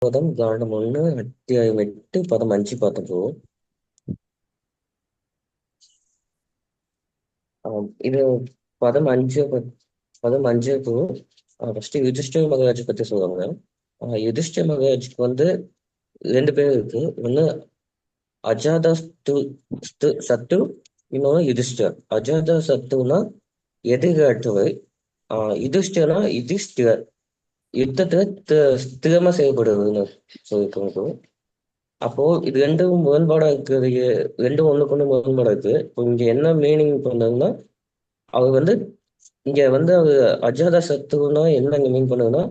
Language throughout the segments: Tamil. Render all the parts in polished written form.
காண்டம் 1 அத்தியாயம் 8 பதம் 5 பார்த்தப்போ இது பதம் 5 பதம் 5க்கு ஃபர்ஸ்ட் யுதிஷ்டிர மகாராஜ் பத்தி சொல்லுவாங்க. யுதிஷ்டிர மகாராஜுக்கு வந்து 2 பேர் இருக்கு. ஒண்ணு அஜாதா சத்து, இன்னொன்னு யுதிஷ்டர். அஜாதா சத்துனா எதிர்காட்டுவை, யுதிஷ்டர்னா யுதிஷ்டிரர் யுத்தத்துல ஸ்திரமா செயல்படுறதுன்னு சொல்லியிருக்காங்க. அப்போ இது ரெண்டும் முரண்பாடா இருக்கிறது. ரெண்டும் ஒண்ணுக்கு ஒண்ணு முரண்பாடா இருக்கு. இப்போ இங்க என்ன மீனிங் பண்ணாங்கன்னா, அவர் வந்து இங்க வந்து அவர் அஜாத சத்துருன்னா என்ன இங்க மீன் பண்ணுதுன்னா,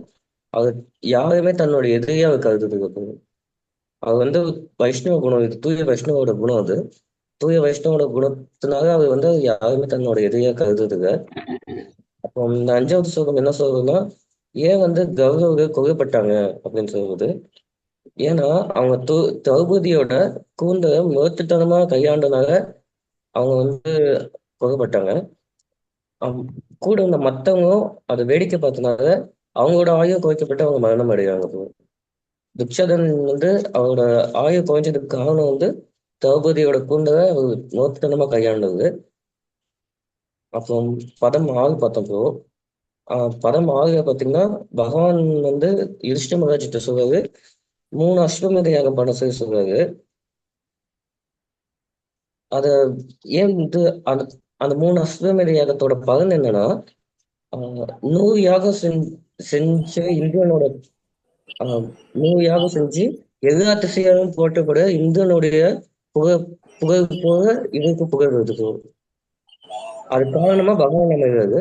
அவர் யாருமே தன்னோட எதிரியா அவர் கருதுறது இருக்கு. அவர் வந்து வைஷ்ணவ குணம், இது தூய வைஷ்ணவோட குணம். அது தூய வைஷ்ணவோட குணத்தினால அவர் வந்து யாருமே தன்னோட எதிரியா கருதுறதுங்க. அப்போ இந்த 5வது ஸ்லோகம் என்ன சொல்றதுன்னா, ஏன் வந்து கௌரவர்கள் கொல்லப்பட்டாங்க அப்படின்னு சொல்றது. ஏன்னா அவங்க திரௌபதியோட கூந்தலை முரட்டுத்தனமா கையாண்டனால அவங்க வந்து கொல்லப்பட்டாங்க. அம், கூட இருந்த மத்தவங்களும் அதை வேடிக்கை பார்த்தனால அவங்களோட ஆயுள் குறைக்கப்பட்டு அவங்க மரணம் அடைகிறாங்க bro. துச்சாதன் வந்து அவரோட ஆயுள் குறைஞ்சதுக்கு காரணம் வந்து திரௌபதியோட கூந்தலை அவர் முரட்டுத்தனமா கையாண்டது. அப்புறம் பதம் 6 பார்த்தோம் bro. பதம் 6 பார்த்தீங்கன்னா, பகவான் வந்து யுதிஷ்ட மகாராஜிட்ட சொல்றாரு, 3 அஸ்வமேத யாகம் பண்ண சொல்லி சொல்றாரு. அத ஏன் வந்து அந்த அந்த 3 அஸ்வமேத யாகத்தோட பலன் என்னன்னா, 100 யாகம் செஞ்ச இந்திரனோட, ஆஹ் 100 யாகம் செஞ்சு எல்லா திசையாலும் போற்றப்பட இந்திரனுடைய புகழ் புகழ் போக இவருக்கு புகழ் வருது bro. அது காரணமா பகவான் அமைகிறது.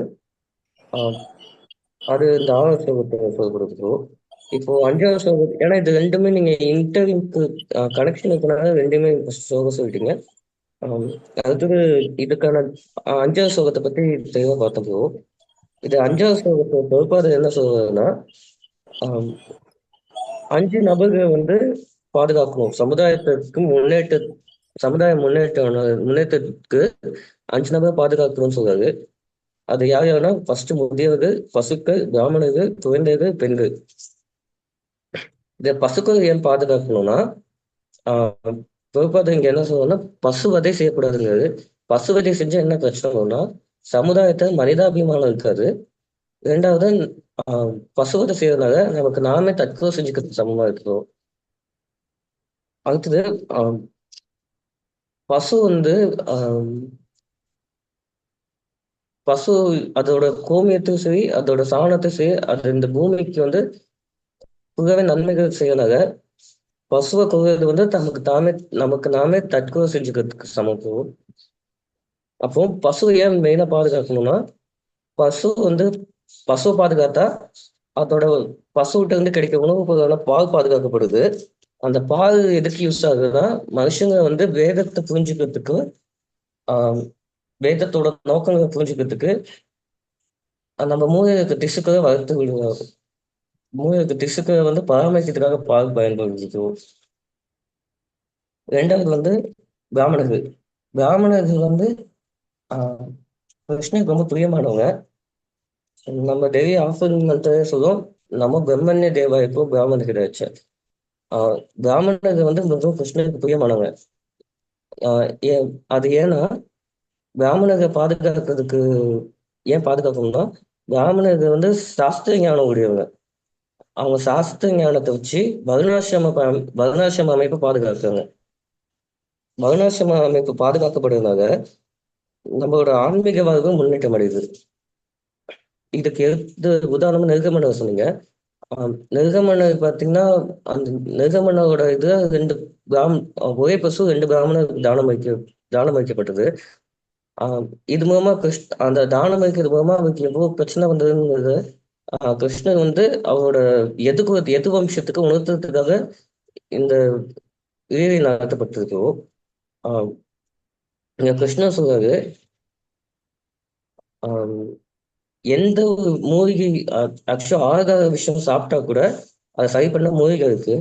ஆஹ் அது இந்த 6வது ஸ்லோகத்தை சொல்லப்படுது bro. இப்போ 5வது ஸ்லோகம், ஏன்னா இது ரெண்டுமே நீங்க இன்டர்வியூக்கு கனெக்ஷன் இருக்கனால ரெண்டுமே ஸ்லோகம் சொல்லிட்டீங்க. ஆம், அடுத்தது இதுக்கான 5வது ஸ்லோகத்தை பத்தி தெளிவா பார்த்தோம் bro. இது 5வது ஸ்லோகத்தோட பொறுப்பாளர் என்ன சொல்றதுன்னா, ஆம், 5 நபர்கள் வந்து பாதுகாக்கணும் சமுதாயத்திற்கு சமுதாய முன்னேற்றத்துக்கு 5 நபர் பாதுகாக்கணும்னு சொல்றாரு. அது யார் யாருன்னா, ஃபர்ஸ்ட் முதியவர்கள், பசுக்கள், பிராமணர்கள், குழந்தைகள், பெண்கள். இந்த பசுக்கள் ஏன் பாதுகாக்கணும்னா, ஆஹ் பொறுப்பாளர் இங்க என்ன சொல்றோம்னா, பசுவதை செய்யக்கூடாதுங்கிறது. பசுவதை செஞ்சா என்ன பிரச்சனை வரும்னா, சமுதாயத்தை மனிதாபிமானம் இருக்காது. ரெண்டாவது, பசுவதை செய்யறதுனால நமக்கு நாமே தற்கொலை செஞ்சுக்கிறது சமமா இருக்கிறோம். அடுத்தது, ஆஹ் பசு வந்து ஆஹ் பசு அதோட கோமியத்தையும் சரி, அதோட சாணத்தையும் சரி, அது இந்த பூமிக்கு வந்து புகவே நன்மைகள் செய்யறதுனால பசுவை கொல்றது வந்து நமக்கு நாமே தற்கொலை செஞ்சுக்கிறதுக்கு சமம் போகும். அப்போ பசுவை ஏன் மெயினா பாதுகாக்கணும்னா, பசு வந்து பசுவை பாதுகாத்தா அதோட பசுகிட்ட இருந்து கிடைக்க உணவு பொருளான பால் பாதுகாக்கப்படுது. அந்த பால் எதுக்கு யூஸ் ஆகுதுன்னா, மனுஷங்க வந்து வேதத்தை புரிஞ்சுக்கிறதுக்கு, ஆஹ் வேதத்தோட நோக்கங்களை புரிஞ்சுக்கிறதுக்கு, நம்ம மூளைக்கு திசுக்களை வளர்த்து விடுவாங்க. மூளைக்கு திசுக்களை வந்து பராமரிக்கிறதுக்காக பால் பயன்படுது. ரெண்டாவது வந்து பிராமணர்கள். பிராமணர்கள் வந்து ஆஹ் கிருஷ்ணனுக்கு ரொம்ப பிரியமானவங்க. நம்ம டெய்லி ஆஃபரிங் சொல்லுவோம், நம்ம பிரம்மண்ய தேவாய்க்கோ பிராமணர்கள் வச்சு. பிராமணர்கள் வந்து மிகவும் கிருஷ்ணனுக்கு பிரியமானவங்க. அது ஏன்னா, பிராமணர்கள் பாதுகாக்கிறதுக்கு ஏன் பாதுகாக்கணும்னா, பிராமணர்கள் வந்து சாஸ்திர ஞானம் உடையவங்க. அவங்க சாஸ்திர ஞானத்தை வச்சு வருணாசிரம அமைப்பு பாதுகாக்கிறாங்க. வருணாசிரம அமைப்பு பாதுகாக்கப்படுறதுனால நம்மளோட ஆன்மீக வாழ்வு முன்னேற்றம் அடையுது. இதுக்கு எடுத்து உதாரணமா நெருக்கமன்னர் சொன்னீங்க. நெருக்கமன்னர் பார்த்தீங்கன்னா, அந்த நெருக்கமன்னரோட இது 2 பிராம் ஒரே பசு 2 பிராமணர் தானம் வைக்கப்பட்டது. ஆஹ் இது மூலமா அந்த தானம் வைக்கிறது மூலமா அவருக்கு எவ்வளவு பிரச்சனை வந்ததுங்கிறது கிருஷ்ணர் வந்து அவரோட எது வம்சத்துக்கு உணர்த்துறதுக்காக இந்த லீலை நடத்தப்பட்டிருக்கோ. ஆஹ் இங்க கிருஷ்ணர் சொல்றாரு, ஆஹ் எந்த ஒரு மூலிகை ஆக்சுவலா ஆகாத விஷயம் சாப்பிட்டா கூட அதை சரி பண்ண மூலிகை இருக்கு.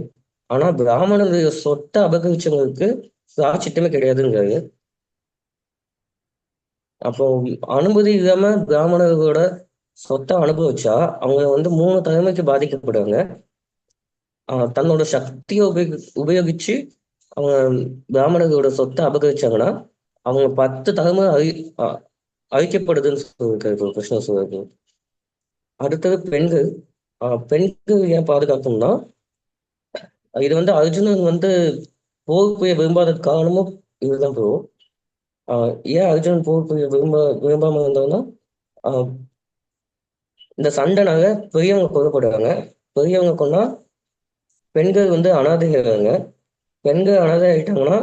ஆனா பிராமணருடைய சொத்தை அபகரிச்சவங்களுக்கு பிராயச்சித்தமே கிடையாதுங்கிறாரு. அப்போ அனுமதி இல்லாம பிராமணர்களோட சொத்தை அனுபவிச்சா அவங்க வந்து 3 தலைமுறைக்கு பாதிக்கப்படுவாங்க. தன்னோட சக்தியை உபயோகிச்சு அவங்க பிராமணர்களோட சொத்தை அபகரிச்சாங்கன்னா அவங்க 10 தலைமுறை அழிக்கப்படுதுன்னு சொல்லியிருக்காரு கிருஷ்ண சொல்றது. அடுத்தது பெண்கள். பெண்கள் ஏன் பாதுகாக்கணும்னா இது அர்ஜுனன் போர் புரிய விரும்பாத காரணமும் இதுதான் ப்ரோ. ஏன் அர்ஜுனன் போர் புரிய விரும்பாம இருந்தாங்கன்னா ஆஹ் இந்த சண்டைனால பெரியவங்க கொல்லப்படுறாங்க. பெரியவங்க கொன்னா பெண்கள் அனாதைகிறாங்க. பெண்கள் அனாதை ஆயிட்டாங்கன்னா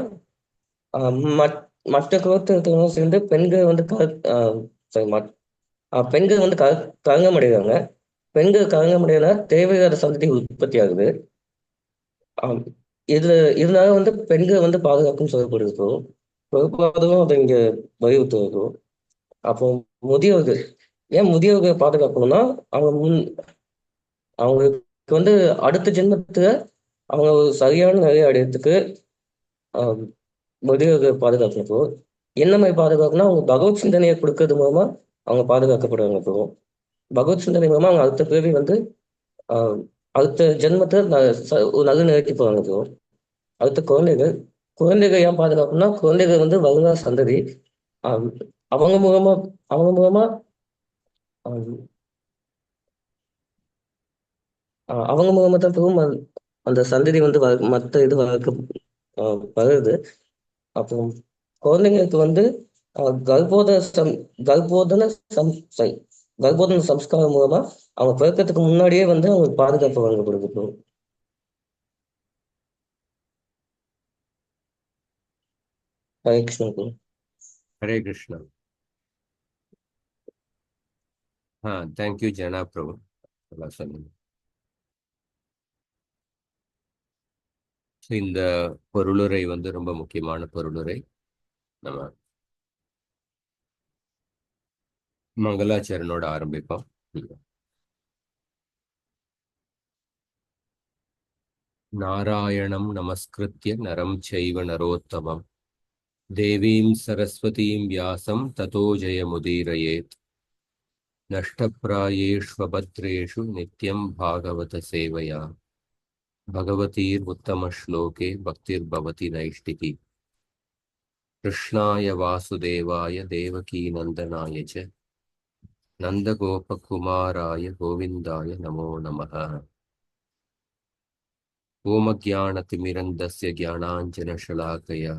மற்ற குலத்தில் இருக்கிறவங்க சேர்ந்து பெண்கள் sorry, பெண்கள் கலங்கம் அடைகிறாங்க. பெண்கள் கலங்கம் அடையினா தேவையான சந்ததி உற்பத்தி ஆகுது. ஆம். இதுல இதனால பெண்கள் பாதுகாப்புன்னு சொல்லப்படுது ப்ரோ. பொறுப்பாகவும் அதை இங்க வலியுறுத்துவது. அப்போ முதியவர்கள் ஏன் முதியவர்களை பாதுகாக்கணும்னா அவங்க அவங்களுக்கு அடுத்த ஜென்மத்துல அவங்க ஒரு சரியான நிலையை அடையறதுக்கு ஆஹ் முதியவர்களை பாதுகாக்கணும் ப்ரோ. என்ன மாதிரி பாதுகாக்கணும்னா அவங்க பகவத் சிந்தனையை கொடுக்கறது மூலமா அவங்க பாதுகாக்கப்படுவாங்க ப்ரோ. பகவத் சிந்தனை மூலமா அவங்க அடுத்த பிறவி ஆஹ் அடுத்த ஜென்மத்தை ஒரு நல்ல நிலைக்கு போவாங்க ப்ரோ. அடுத்த குழந்தைகள். குழந்தைகள் ஏன் பாதுகாக்கணும்னா குழந்தைகள் வருங்கால சந்ததி. ஆஹ் அவங்க மூலமா அவங்க மூலமா ஆஹ் அவங்க மூலமா தான் போகும் அந்த சந்ததி மற்ற இது வளர்க்க வருது. அப்போ குழந்தைங்களுக்கு கர்ப்போதன கர்ப்போதன sorry, கர்ப்போதன சம்ஸ்காரம் மூலமா அவங்க பிறக்கிறதுக்கு முன்னாடியே அவங்களுக்கு பாதுகாப்பு வழங்கப்படுது bro. Hare Krishna bro. Hare Krishna. Thank you Jana Prabhu, நல்லா சொன்னீங்க. இந்த பொருளுரை ரொம்ப முக்கியமான பொருளுரை. நம்ம மங்களாச்சரணோட ஆரம்பிப்போம். நாராயணம் நமஸ்கிருத்ய நரம் சைவ நரோத்தமம் தேவீம் சரஸ்வதீம் வியாசம் ததோ ஜெயமுதீரயேத். நஷ்டப்ராயேஷ்வபத்ரேஷு நித்யம் பாகவத சேவையா பகவதீர் உத்தம ஸ்லோகே பக்திர்பவதி நைஷ்டிகி. கிருஷ்ணாய வாசுதேவாய தேவகீ நந்தனாய ச நந்தகோபகுமாராய கோவிந்தாய நமோ நமः. ஓமஜ்ஞானதிமிரந்தஸ்ய ஜானாஞ்சனஷலாக்கயா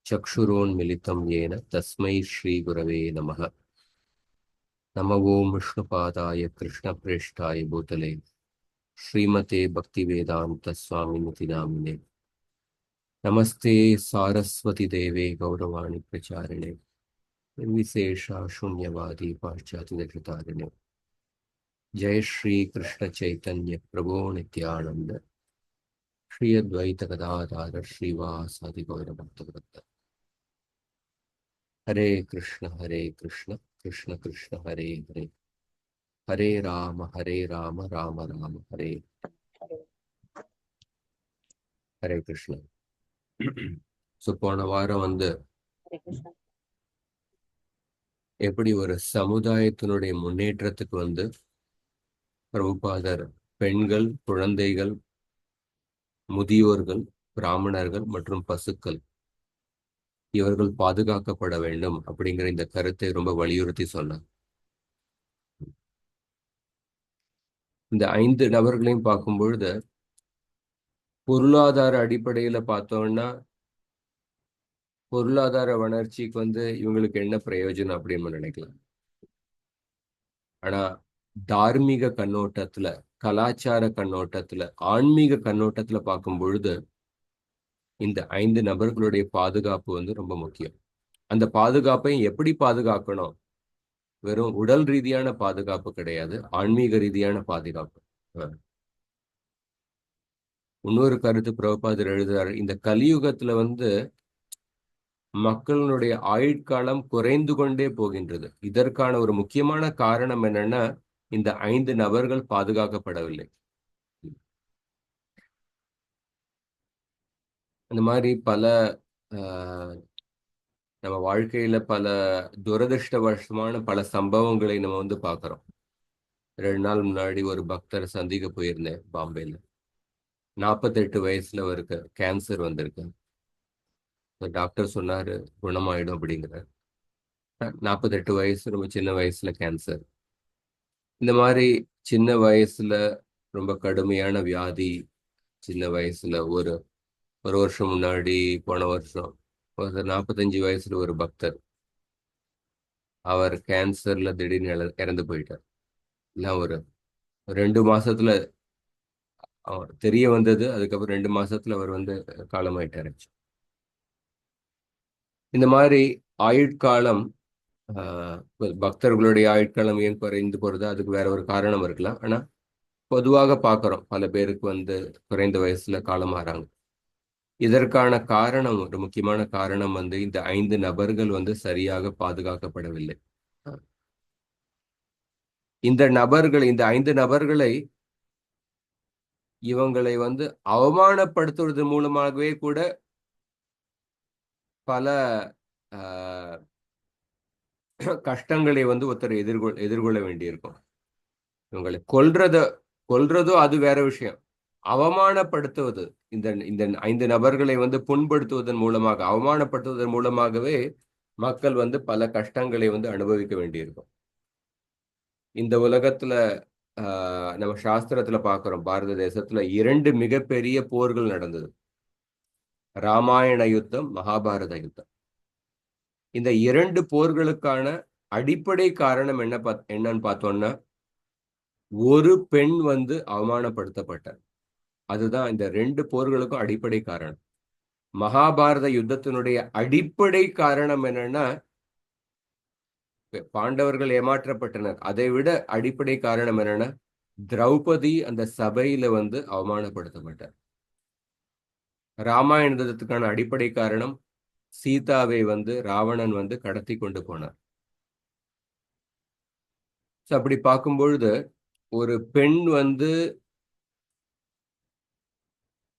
சக்ஷுரோன்மிலிதம் येन தஸ்மை ஸ்ரீகுரவே நமः. நம ஓம் விஷ்ணுபாதாய கிருஷ்ணப்ரேஷ்டாய பூதலே ஸ்ரீமதே பக்திவேதாந்த ஸ்வாமிநிதி நாமினே. நமஸ்தே சாரஸ்வதி தேவே கௌரவாணி பிரச்சாரிணே निर्विशेषा शून्यवादी पाश्चात्य। जय श्री कृष्ण चैतन्य प्रभो नित्यानंद श्री अद्वैत गदाधर श्रीवासादि गौर भक्तवृंद। हरे कृष्ण कृष्ण कृष्ण हरे हरे, हरे राम राम राम हरे हरे कृष्ण. ஸோ போன வாரம் எப்படி ஒரு சமுதாயத்தினுடைய முன்னேற்றத்துக்கு பிரபுபாதர் பெண்கள், குழந்தைகள், முதியோர்கள், பிராமணர்கள் மற்றும் பசுக்கள் இவர்கள் பாதுகாக்கப்பட வேண்டும் அப்படிங்கிற இந்த கருத்தை ரொம்ப வலியுறுத்தி சொன்னார். இந்த 5 நபர்களையும் பார்க்கும் பொழுது பொருளாதார அடிப்படையில பார்த்தோம்னா பொருளாதார வளர்ச்சிக்கு இவங்களுக்கு என்ன பிரயோஜனம் அப்படின்னு நினைக்கலாம். ஆனா தார்மீக கண்ணோட்டத்துல, கலாச்சார கண்ணோட்டத்துல, ஆன்மீக கண்ணோட்டத்துல பார்க்கும் பொழுது இந்த 5 நபர்களுடைய பாதுகாப்பு ரொம்ப முக்கியம். அந்த பாதுகாப்பை எப்படி பாதுகாக்கணும்? வெறும் உடல் ரீதியான பாதுகாப்பு கிடையாது, ஆன்மீக ரீதியான பாதுகாப்பு. இன்னொரு கருத்து பிரபுபாதர் எழுதுறாரு, இந்த கலியுகத்துல மக்களுடைய ஆயுட்காலம் குறைந்து கொண்டே போகின்றது. இதற்கான ஒரு முக்கியமான காரணம் என்னன்னா இந்த 5 நபர்கள் பாதுகாக்கப்படவில்லை. அந்த மாதிரி பல நம்ம வாழ்க்கையில பல துரதிருஷ்டவசமான பல சம்பவங்களை நம்ம பார்க்கிறோம். 2 நாள் முன்னாடி ஒரு பக்தரை சந்திக்க போயிருந்தேன் பாம்பேல. 48 வயசுல அவருக்கு கேன்சர் வந்திருக்கு. டாக்டர் சொன்னாரு குணமாயிடும் அப்படிங்கிற. 48 வயசு, ரொம்ப சின்ன வயசுல கேன்சர். இந்த மாதிரி சின்ன வயசுல ரொம்ப கடுமையான வியாதி. சின்ன வயசுல ஒரு ஒரு வருஷம் முன்னாடி, போன வருஷம் ஒரு 45 வயசுல ஒரு பக்தர், அவர் கேன்சர்ல திடீர்னு இறந்து போயிட்டார். எல்லாம் ஒரு 2 மாசத்துல தெரிய வந்தது. அதுக்கப்புறம் 2 மாசத்துல அவர் காலமாயிட்டாரு. இந்த மாதிரி ஆயுட்காலம், பக்தர்களுடைய ஆயுட்காலம் ஏன் குறைந்து போறது, அதுக்கு வேற ஒரு காரணம் இருக்கலாம். ஆனா பொதுவாக பார்க்கிறோம், பல பேருக்கு குறைந்த வயசுல காலமாறாங்க. இதற்கான காரணம், ஒரு முக்கியமான காரணம் இந்த 5 நபர்கள் சரியாக பாதுகாக்கப்படவில்லை. இந்த 5 நபர்களை இவங்களை அவமானப்படுத்துவது மூலமாகவே கூட பல கஷ்டங்களை ஒருத்தர் எதிர்கொள்ள வேண்டியிருக்கும். இவங்களை கொல்றதோ அது வேற விஷயம். அவமானப்படுத்துவது, இந்த 5 நபர்களை புண்படுத்துவதன் மூலமாக, அவமானப்படுத்துவதன் மூலமாகவே மக்கள் பல கஷ்டங்களை அனுபவிக்க வேண்டியிருக்கும். இந்த உலகத்துல நம்ம சாஸ்திரத்துல பார்க்கிறோம், பாரத தேசத்துல 2 மிகப்பெரிய போர்கள் நடந்தது. ராமாயண யுத்தம், மகாபாரத யுத்தம். இந்த 2 போர்களுக்கான அடிப்படை காரணம் என்னன்னு பார்த்தோம்னா, ஒரு பெண் அவமானப்படுத்தப்பட்டார். அதுதான் இந்த 2 போர்களுக்கும் அடிப்படை காரணம். மகாபாரத யுத்தத்தினுடைய அடிப்படை காரணம் என்னன்னா, பாண்டவர்கள் ஏமாற்றப்பட்டனர். அதை விட அடிப்படை காரணம் என்னன்னா, திரௌபதி அந்த சபையில அவமானப்படுத்தப்பட்டார். ராமாயணத்துக்கான அடிப்படை காரணம், சீதாவை ராவணன் கடத்தி கொண்டு போனார். அப்படி பார்க்கும் பொழுது, ஒரு பெண்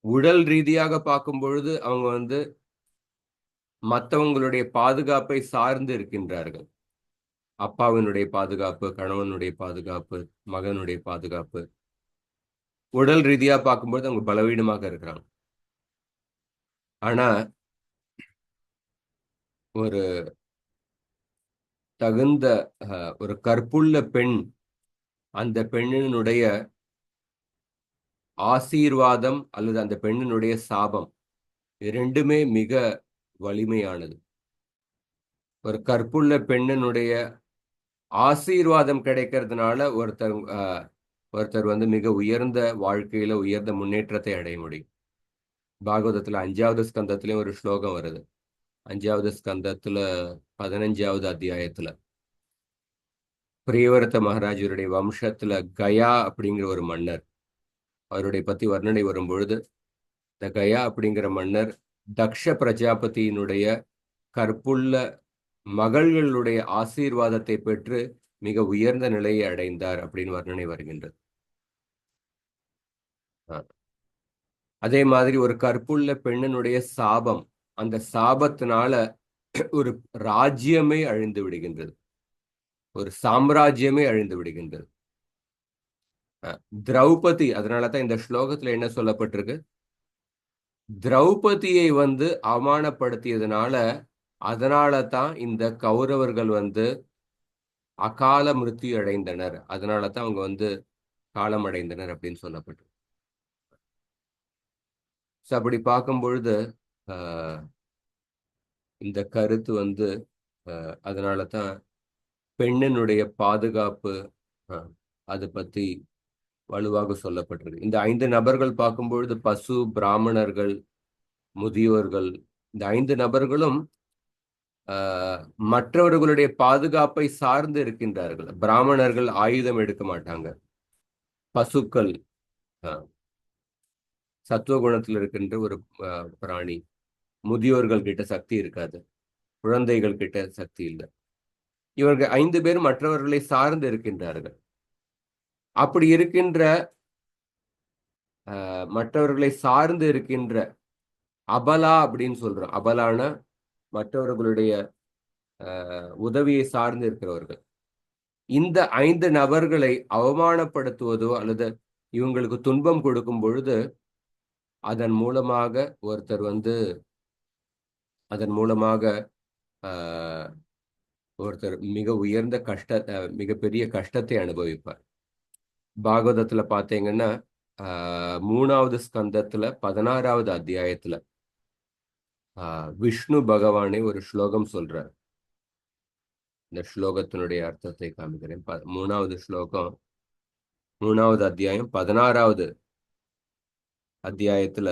உடல் ரீதியாக பார்க்கும் பொழுது அவங்க மற்றவங்களுடைய பாதுகாப்பை சார்ந்து இருக்கின்றார்கள். அப்பாவினுடைய பாதுகாப்பு, கணவனுடைய பாதுகாப்பு, மகனுடைய பாதுகாப்பு. உடல் ரீதியா பார்க்கும்போது அவங்க பலவீனமாக இருக்கிறாங்க. ஆனா ஒரு தகுந்த ஒரு கற்புள்ள பெண், அந்த பெண்ணினுடைய ஆசீர்வாதம் அல்லது அந்த பெண்ணினுடைய சாபம், இரண்டுமே மிக வலிமையானது. ஒரு கற்புள்ள பெண்ணினுடைய ஆசீர்வாதம் கிடைக்கிறதுனால ஒருத்தர் மிக உயர்ந்த வாழ்க்கையில உயர்ந்த முன்னேற்றத்தை அடைய முடியும். பாகவதத்துல 5வது ஸ்கந்தத்திலயும் ஒரு ஸ்லோகம் வருது. 5வது ஸ்கந்தத்துல 15வது அத்தியாயத்துல பிரியவரத மகாராஜருடைய வம்சத்துல கயா அப்படிங்கிற ஒரு மன்னர், அவருடைய பத்தி வர்ணனை வரும் பொழுது, இந்த கயா அப்படிங்கிற மன்னர் தக்ஷ பிரஜாபதியினுடைய கற்புள்ள மகள்களுடைய ஆசீர்வாதத்தை பெற்று மிக உயர்ந்த நிலையை அடைந்தார் அப்படின்னு வர்ணனை வருகின்றது. அதே மாதிரி ஒரு கற்புள்ள பெண்ணினுடைய சாபம், அந்த சாபத்தினால ஒரு ராஜ்யமே அழிந்து விடுகின்றது, ஒரு சாம்ராஜ்யமே அழிந்து விடுகின்றது. திரௌபதி, அதனாலதான் இந்த ஸ்லோகத்துல என்ன சொல்லப்பட்டிருக்கு, திரௌபதியை அவமானப்படுத்தியதுனால, அதனால தான் இந்த கௌரவர்கள் அகால மிருத்யு அடைந்தனர், அதனால தான் அவங்க காலம் அடைந்தனர் அப்படின்னு சொல்லப்பட்டு. அப்படி பார்க்கும் பொழுது இந்த கருத்து அதனால தான் பெண்ணினுடைய பாதுகாப்பு அது பத்தி வலுவாக சொல்லப்பட்டிருக்கு. இந்த 5 நபர்கள் பார்க்கும் பொழுது பசு, பிராமணர்கள், முதியோர்கள், இந்த 5 நபர்களும் மற்றவர்களுடைய பாதுகாப்பை சார்ந்து இருக்கின்றார்கள். பிராமணர்கள் ஆயுதம் எடுக்க மாட்டாங்க. பசுக்கள் சத்துவகுணத்தில் இருக்கின்ற ஒரு பிராணி. முதியோர்கள் கிட்ட சக்தி இருக்காது, குழந்தைகள் கிட்ட சக்தி இல்லை. இவர்கள் 5 பேர் மற்றவர்களை சார்ந்து இருக்கின்றார்கள். அப்படி இருக்கின்ற மற்றவர்களை சார்ந்து இருக்கின்ற அபலா அப்படின்னு சொல்றோம். அபலான மற்றவர்களுடைய உதவியை சார்ந்து இருக்கிறவர்கள். இந்த 5 நபர்களை அவமானப்படுத்துவதோ அல்லது இவங்களுக்கு துன்பம் கொடுக்கும் பொழுது அதன் மூலமாக ஒருத்தர் வந்து அதன் மூலமாக ஆஹ், ஒருத்தர் மிக உயர்ந்த மிகப்பெரிய கஷ்டத்தை அனுபவிப்பார். பாகவதத்துல பாத்தீங்கன்னா 3வது ஸ்கந்தத்துல 16வது அத்தியாயத்துல விஷ்ணு பகவானே ஒரு ஸ்லோகம் சொல்றார். இந்த ஸ்லோகத்தினுடைய அர்த்தத்தை காமிக்கிறேன். 3வது ஸ்லோகம், 3வது அத்தியாயம் 16வது அத்தியாயத்துல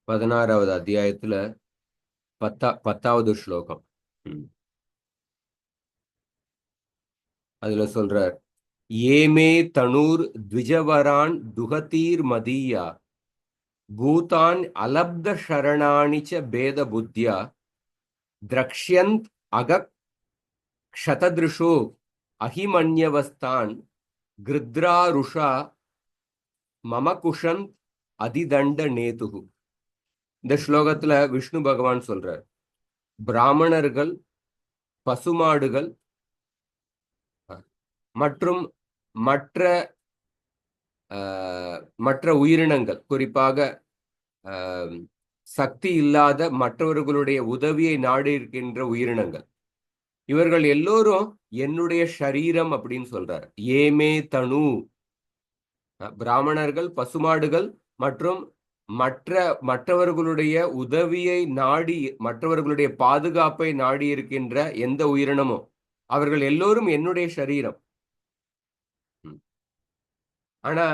16வது அத்தியாயத்துல 10வது ஸ்லோகம். அதுல சொல்றார், ஏமே தனூர் த்விஜவரான் துகதீர் மதியா பூதான் அலப்த ஷரணாணி ச பேத புத்தியா திரக்ஷ்யந்த் அக க்ஷதத்ருஷோ அஹிமன்யவஸ்தான் கிருத்ராருஷா மமகுஷந்த் அதிதண்ட நேதுகு. இந்த ஸ்லோகத்துல விஷ்ணு பகவான் சொல்றார், பிராமணர்கள், பசுமாடுகள் மற்றும் மற்ற மற்ற உயிரினங்கள், குறிப்பாக சக்தி இல்லாத மற்றவர்களுடைய உதவியை நாடி இருக்கின்ற உயிரினங்கள், இவர்கள் எல்லோரும் என்னுடைய ஷரீரம் அப்படின்னு சொல்றார். ஏமே தனு, பிராமணர்கள், பசுமாடுகள் மற்றும் மற்றவர்களுடைய உதவியை நாடி, மற்றவர்களுடைய பாதுகாப்பை நாடி இருக்கின்ற எந்த உயிரினமோ அவர்கள் எல்லோரும் என்னுடைய ஷரீரம். ஆனா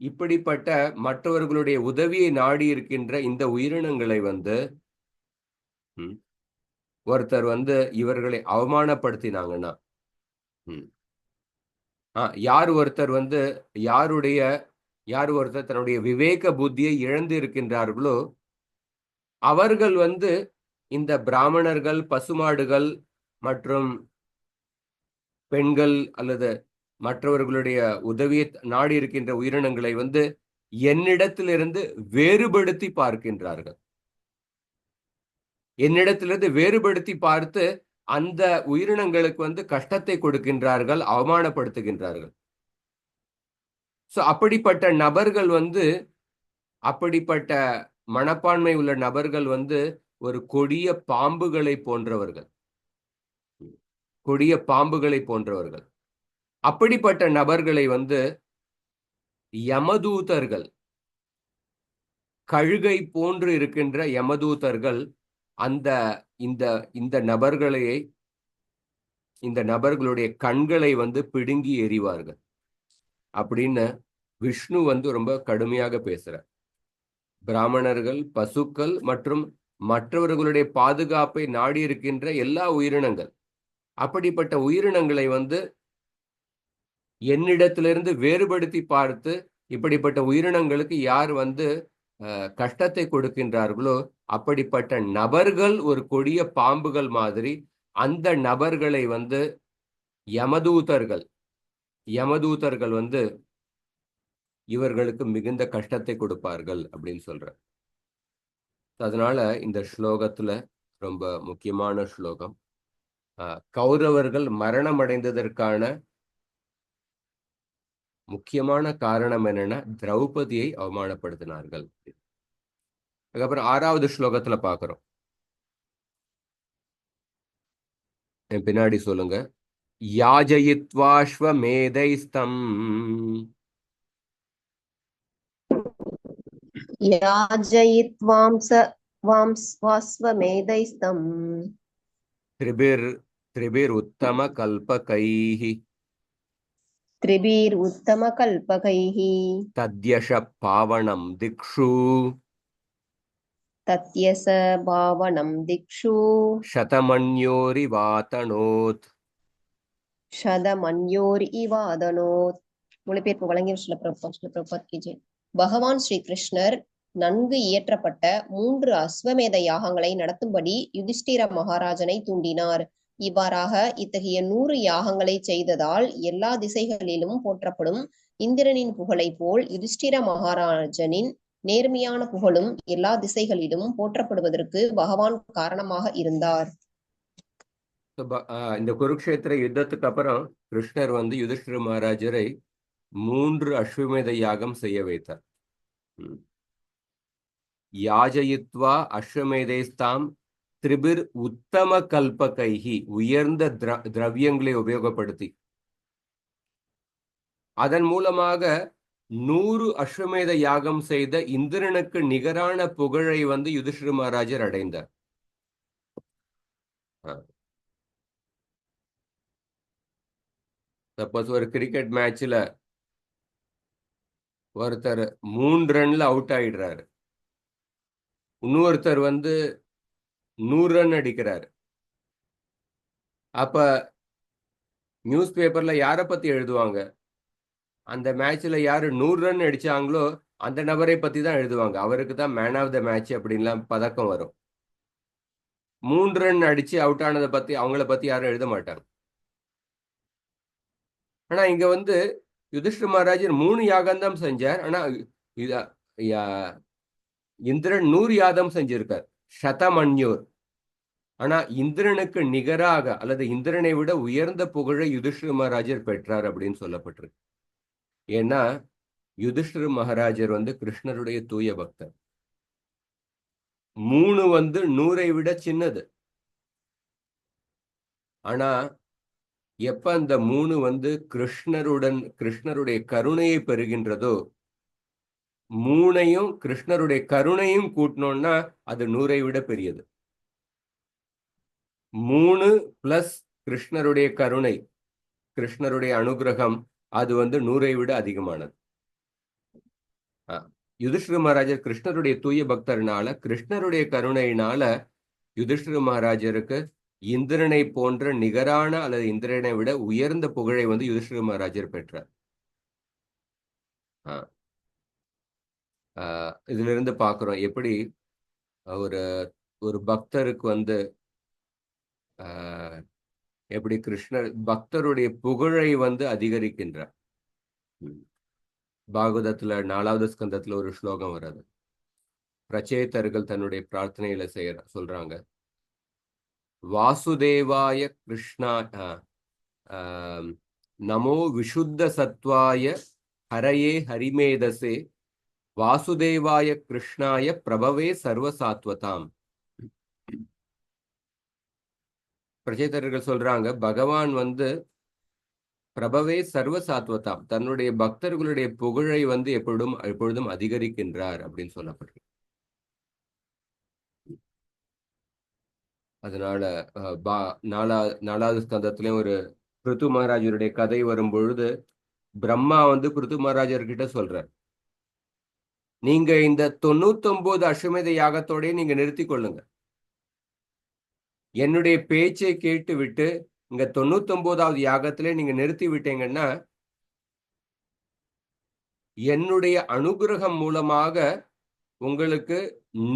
இப்படிப்பட்ட மற்றவர்களுடைய உதவியை நாடி இருக்கின்ற இந்த உயிரினங்களை வந்து ஒருத்தர் வந்து இவர்களை அவமானப்படுத்தினாங்கன்னா, யார் ஒருத்தர் தன்னுடைய விவேக புத்தியை இழந்து இருக்கின்றார்களோ அவர்கள் வந்து இந்த பிராமணர்கள், பசுமாடுகள் மற்றும் பெண்கள் அல்லது மற்றவர்களுடைய உதவியை நாடி இருக்கின்ற உயிரினங்களை வந்து என்னிடத்திலிருந்து வேறுபடுத்தி பார்க்கின்றார்கள். என்னிடத்திலிருந்து வேறுபடுத்தி பார்த்து அந்த உயிரினங்களுக்கு வந்து கஷ்டத்தை கொடுக்கின்றார்கள், அவமானப்படுத்துகின்றார்கள். சோ அப்படிப்பட்ட நபர்கள் வந்து, அப்படிப்பட்ட மனப்பான்மை உள்ள நபர்கள் வந்து ஒரு கொடிய பாம்புகளை போன்றவர்கள், கொடிய பாம்புகளை போன்றவர்கள். அப்படிப்பட்ட நபர்களை வந்து யமதூதர்கள், கழுகை போன்று இருக்கின்ற யமதூதர்கள் இந்த நபர்களுடைய கண்களை வந்து பிடுங்கி எறிவார்கள் அப்படின்னு விஷ்ணு வந்து ரொம்ப கடுமையாக பேசுறார். பிராமணர்கள், பசுக்கள் மற்றும் மற்றவர்களுடைய பாதுகாப்பை நாடி இருக்கின்ற எல்லா உயிரினங்கள், அப்படிப்பட்ட உயிரினங்களை வந்து என்னிடத்திலிருந்து வேறுபடுத்தி பார்த்து இப்படிப்பட்ட உயிரினங்களுக்கு யார் வந்து கஷ்டத்தை கொடுக்கின்றார்களோ அப்படிப்பட்ட நபர்கள் ஒரு கொடிய பாம்புகள் மாதிரி, அந்த நபர்களை வந்து யமதூதர்கள் வந்து இவர்களுக்கு மிகுந்த கஷ்டத்தை கொடுப்பார்கள் அப்படின்னு சொல்ற. அதனால இந்த ஸ்லோகத்துல ரொம்ப முக்கியமான ஸ்லோகம். கௌரவர்கள் மரணம் அடைந்ததற்கான முக்கியமான காரணம் என்னன்னா திரௌபதியை அவமானப்படுத்தினார்கள். அதுக்கப்புறம் 6வது ஸ்லோகத்துல பாக்குறோம். என் பின்னாடி சொல்லுங்க. யாஜயித்வாஸ்வமேதைஸ்தம் யாஜயித்வாஸ்வமேதைஸ்தம் திரிபிருத்தமகல்பகைः தத்யஷ பாவனம் திக்ஷு சதமன்யோரிவாதனோத். மொழிபெயர்ப்பு வழங்கிய ஸ்ரீல பிரபுபாத் கி ஜெய். பகவான் ஸ்ரீ கிருஷ்ணர் நன்கு இயற்றப்பட்ட 3 அஸ்வமேத யாகங்களை நடத்தும்படி யுதிஷ்டிர மகாராஜனை தூண்டினார். இவ்வாறாக இத்தகைய 100 யாகங்களை செய்ததால் எல்லா திசைகளிலும் போற்றப்படும் இந்திரனின் புகழை போல் யுதிஷ்டிர மகாராஜனின் நேர்மையான புகழும் எல்லா திசைகளிலும் போற்றப்படுவதற்கு பகவான் காரணமாக இருந்தார். இந்த குருக்ஷேத்திர யுத்தத்துக்கு அப்புறம் கிருஷ்ணர் வந்து யுதிஷ்டிர மகாராஜரை 3 அஸ்வமேத யாகம் செய்ய வைத்தார். யாஜயித்வா அஸ்வமேதைஸ்தாம் திரிபிர் உத்தம கல்பகைஹி, உயர்ந்த திரவியங்களை உபயோகப்படுத்தி அதன் மூலமாக 100 அஸ்வமேத யாகம் செய்த இந்திரனுக்கு நிகரான புகழை வந்து யுதிஷ்டிர மகாராஜர் அடைந்தார். சப்போஸ் ஒரு கிரிக்கெட் மேட்ச்ல ஒருத்தர் 3 ரன்ல அவுட் ஆயிடுறாரு, இன்னொருத்தர் வந்து 100 ரன் அடிக்கிறாரு. அப்ப நியூஸ் பேப்பர்ல யாரை பத்தி எழுதுவாங்க? அந்த மேட்ச்ல யாரு 100 ரன் அடிச்சாங்களோ அந்த நபரை பத்தி தான் எழுதுவாங்க. அவருக்கு தான் மேன் ஆஃப் த மேட்ச் அப்படின்லாம் பதக்கம் வரும். 3 ரன் அடிச்சு அவுட் ஆனதை பத்தி அவங்கள பத்தி யாரும் எழுத மாட்டாங்க. ஆனா இங்க வந்து யுதிஷ்டிர மகாராஜர் 3 யாகம் தான் செஞ்சார். ஆனா இந்திரன் 100 யாகம் செஞ்சிருக்கார், சதமன்யூர். ஆனா இந்திரனுக்கு நிகராக அல்லது இந்திரனை விட உயர்ந்த புகழை யுதிஷ்டிர மகாராஜர் பெற்றார் அப்படின்னு சொல்லப்பட்டிருக்கு. ஏன்னா யுதிஷ்டிர மகாராஜர் வந்து கிருஷ்ணருடைய தூய பக்தர். 3 வந்து 100ஐ விட சின்னது. ஆனா எப்ப அந்த 3 வந்து கிருஷ்ணருடைய கருணையை பெறுகின்றதோ, 3ஐயும் கிருஷ்ணருடைய கருணையும் கூட்டணும்னா அது 100ஐ விட பெரியது. 3 பிளஸ் கிருஷ்ணருடைய கருணை, கிருஷ்ணருடைய அனுகிரகம், அது வந்து 100ஐ விட அதிகமானது. யுதிஷ்டிர மகாராஜர் கிருஷ்ணருடைய தூய பக்தர்னால, கிருஷ்ணருடைய கருணையினால யுதிஷ்டிர மகாராஜருக்கு இந்திரனை போன்ற நிகரான அல்லது இந்திரனை விட உயர்ந்த புகழை வந்து யுதிஷ்டிர மகாராஜர் பெற்றார். இதுல இருந்து பாக்குறோம் எப்படி ஒரு பக்தருக்கு வந்து எப்படி கிருஷ்ணர் பக்தருடைய புகழை வந்து அதிகரிக்கின்றார். பாகவதத்துல 4வது ஸ்கந்தத்துல ஒரு ஸ்லோகம் வராது. பிரச்சேதர்கள் தன்னுடைய பிரார்த்தனையில சொல்றாங்க, வாசுதேவாய கிருஷ்ணா நமோ விஷுத்த சத்வாய ஹரயே ஹரிமேதசே வாசுதேவாய கிருஷ்ணாய பிரபவே சர்வசாத்வதாம். பிரச்சேதர்கள் சொல்றாங்க, பகவான் வந்து பிரபவே சர்வசாத்வதாம், தன்னுடைய பக்தர்களுடைய புகழை வந்து எப்பொழுதும் அதிகரிக்கின்றார் அப்படின்னு சொல்லப்படுது. அதனால 4வது ஸ்கந்தத்திலையும் ஒரு பிருத்து மகாராஜருடைய கதை வரும் பொழுது பிரம்மா வந்து பிருத்து மகாராஜர்கிட்ட சொல்றார், நீங்க இந்த 99 அஸ்வமேத யாகத்தோட நீங்க நிறுத்தி கொள்ளுங்க. என்னுடைய பேச்சை கேட்டு விட்டு இங்க 99வது யாகத்திலே நீங்க நிறுத்தி விட்டீங்கன்னா என்னுடைய அனுகிரகம் மூலமாக உங்களுக்கு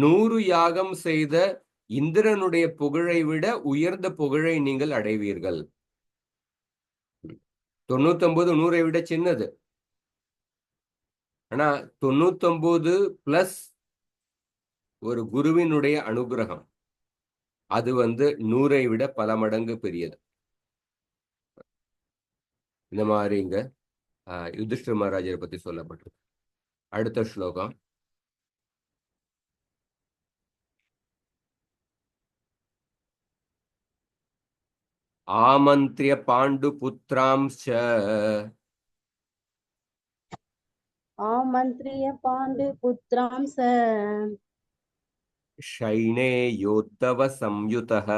100 யாகம் செய்த இந்திரனுடைய புகழை விட உயர்ந்த புகழை நீங்கள் அடைவீர்கள். 99 100ஐ விட சின்னது. ஆனா 99 பிளஸ் ஒரு குருவினுடைய அனுகிரகம், அது வந்து 100ஐ விட பல மடங்கு பெரியது. இந்த மாதிரி இங்க யுதிஷ்டிர மகாராஜரை பத்தி சொல்லப்பட்டிருக்கு. அடுத்த ஸ்லோகம், ஆமந்திரிய பாண்டுபுத்ராம்ச ஷைனே யோத்தவ சம்யுதः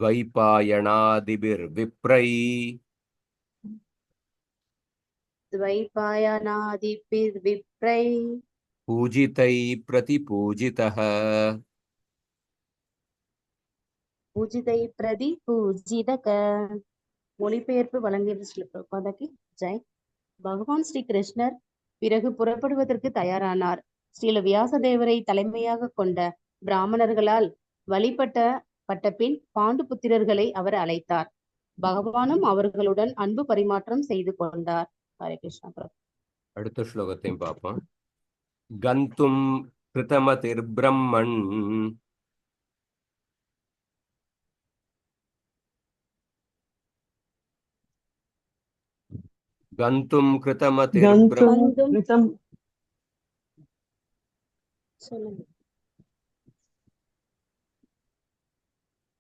द्वैपायनादिभिर्विप्रै पूजितै प्रतिपूजितः. மொழிபெயர்ப்பு வழங்கியது ஸ்ரீல பிரபுபாதாக்கு ஜெய். பகவான் ஸ்ரீ கிருஷ்ணர் பிறகு புறப்படுவதற்கு தயாரானார். ஸ்ரீல வியாசதேவரை தலைமையாக கொண்ட பிராமணர்களால் வழிபட்ட பட்டபின் பாண்டு புத்திரர்களை அவர் அழைத்தார். பகவானும் அவர்களுடன் அன்பு பரிமாற்றம் செய்து கொண்டார். ஹரே கிருஷ்ணா பிரபு. அடுத்த ஸ்லோகத்தையும் பார்ப்போம். கந்தும் கிருதமதிர்பிரம்மன் கந்தும் கிருதமதிர்பிரம் கந்தும் கிருதம் சொல்லுங்க.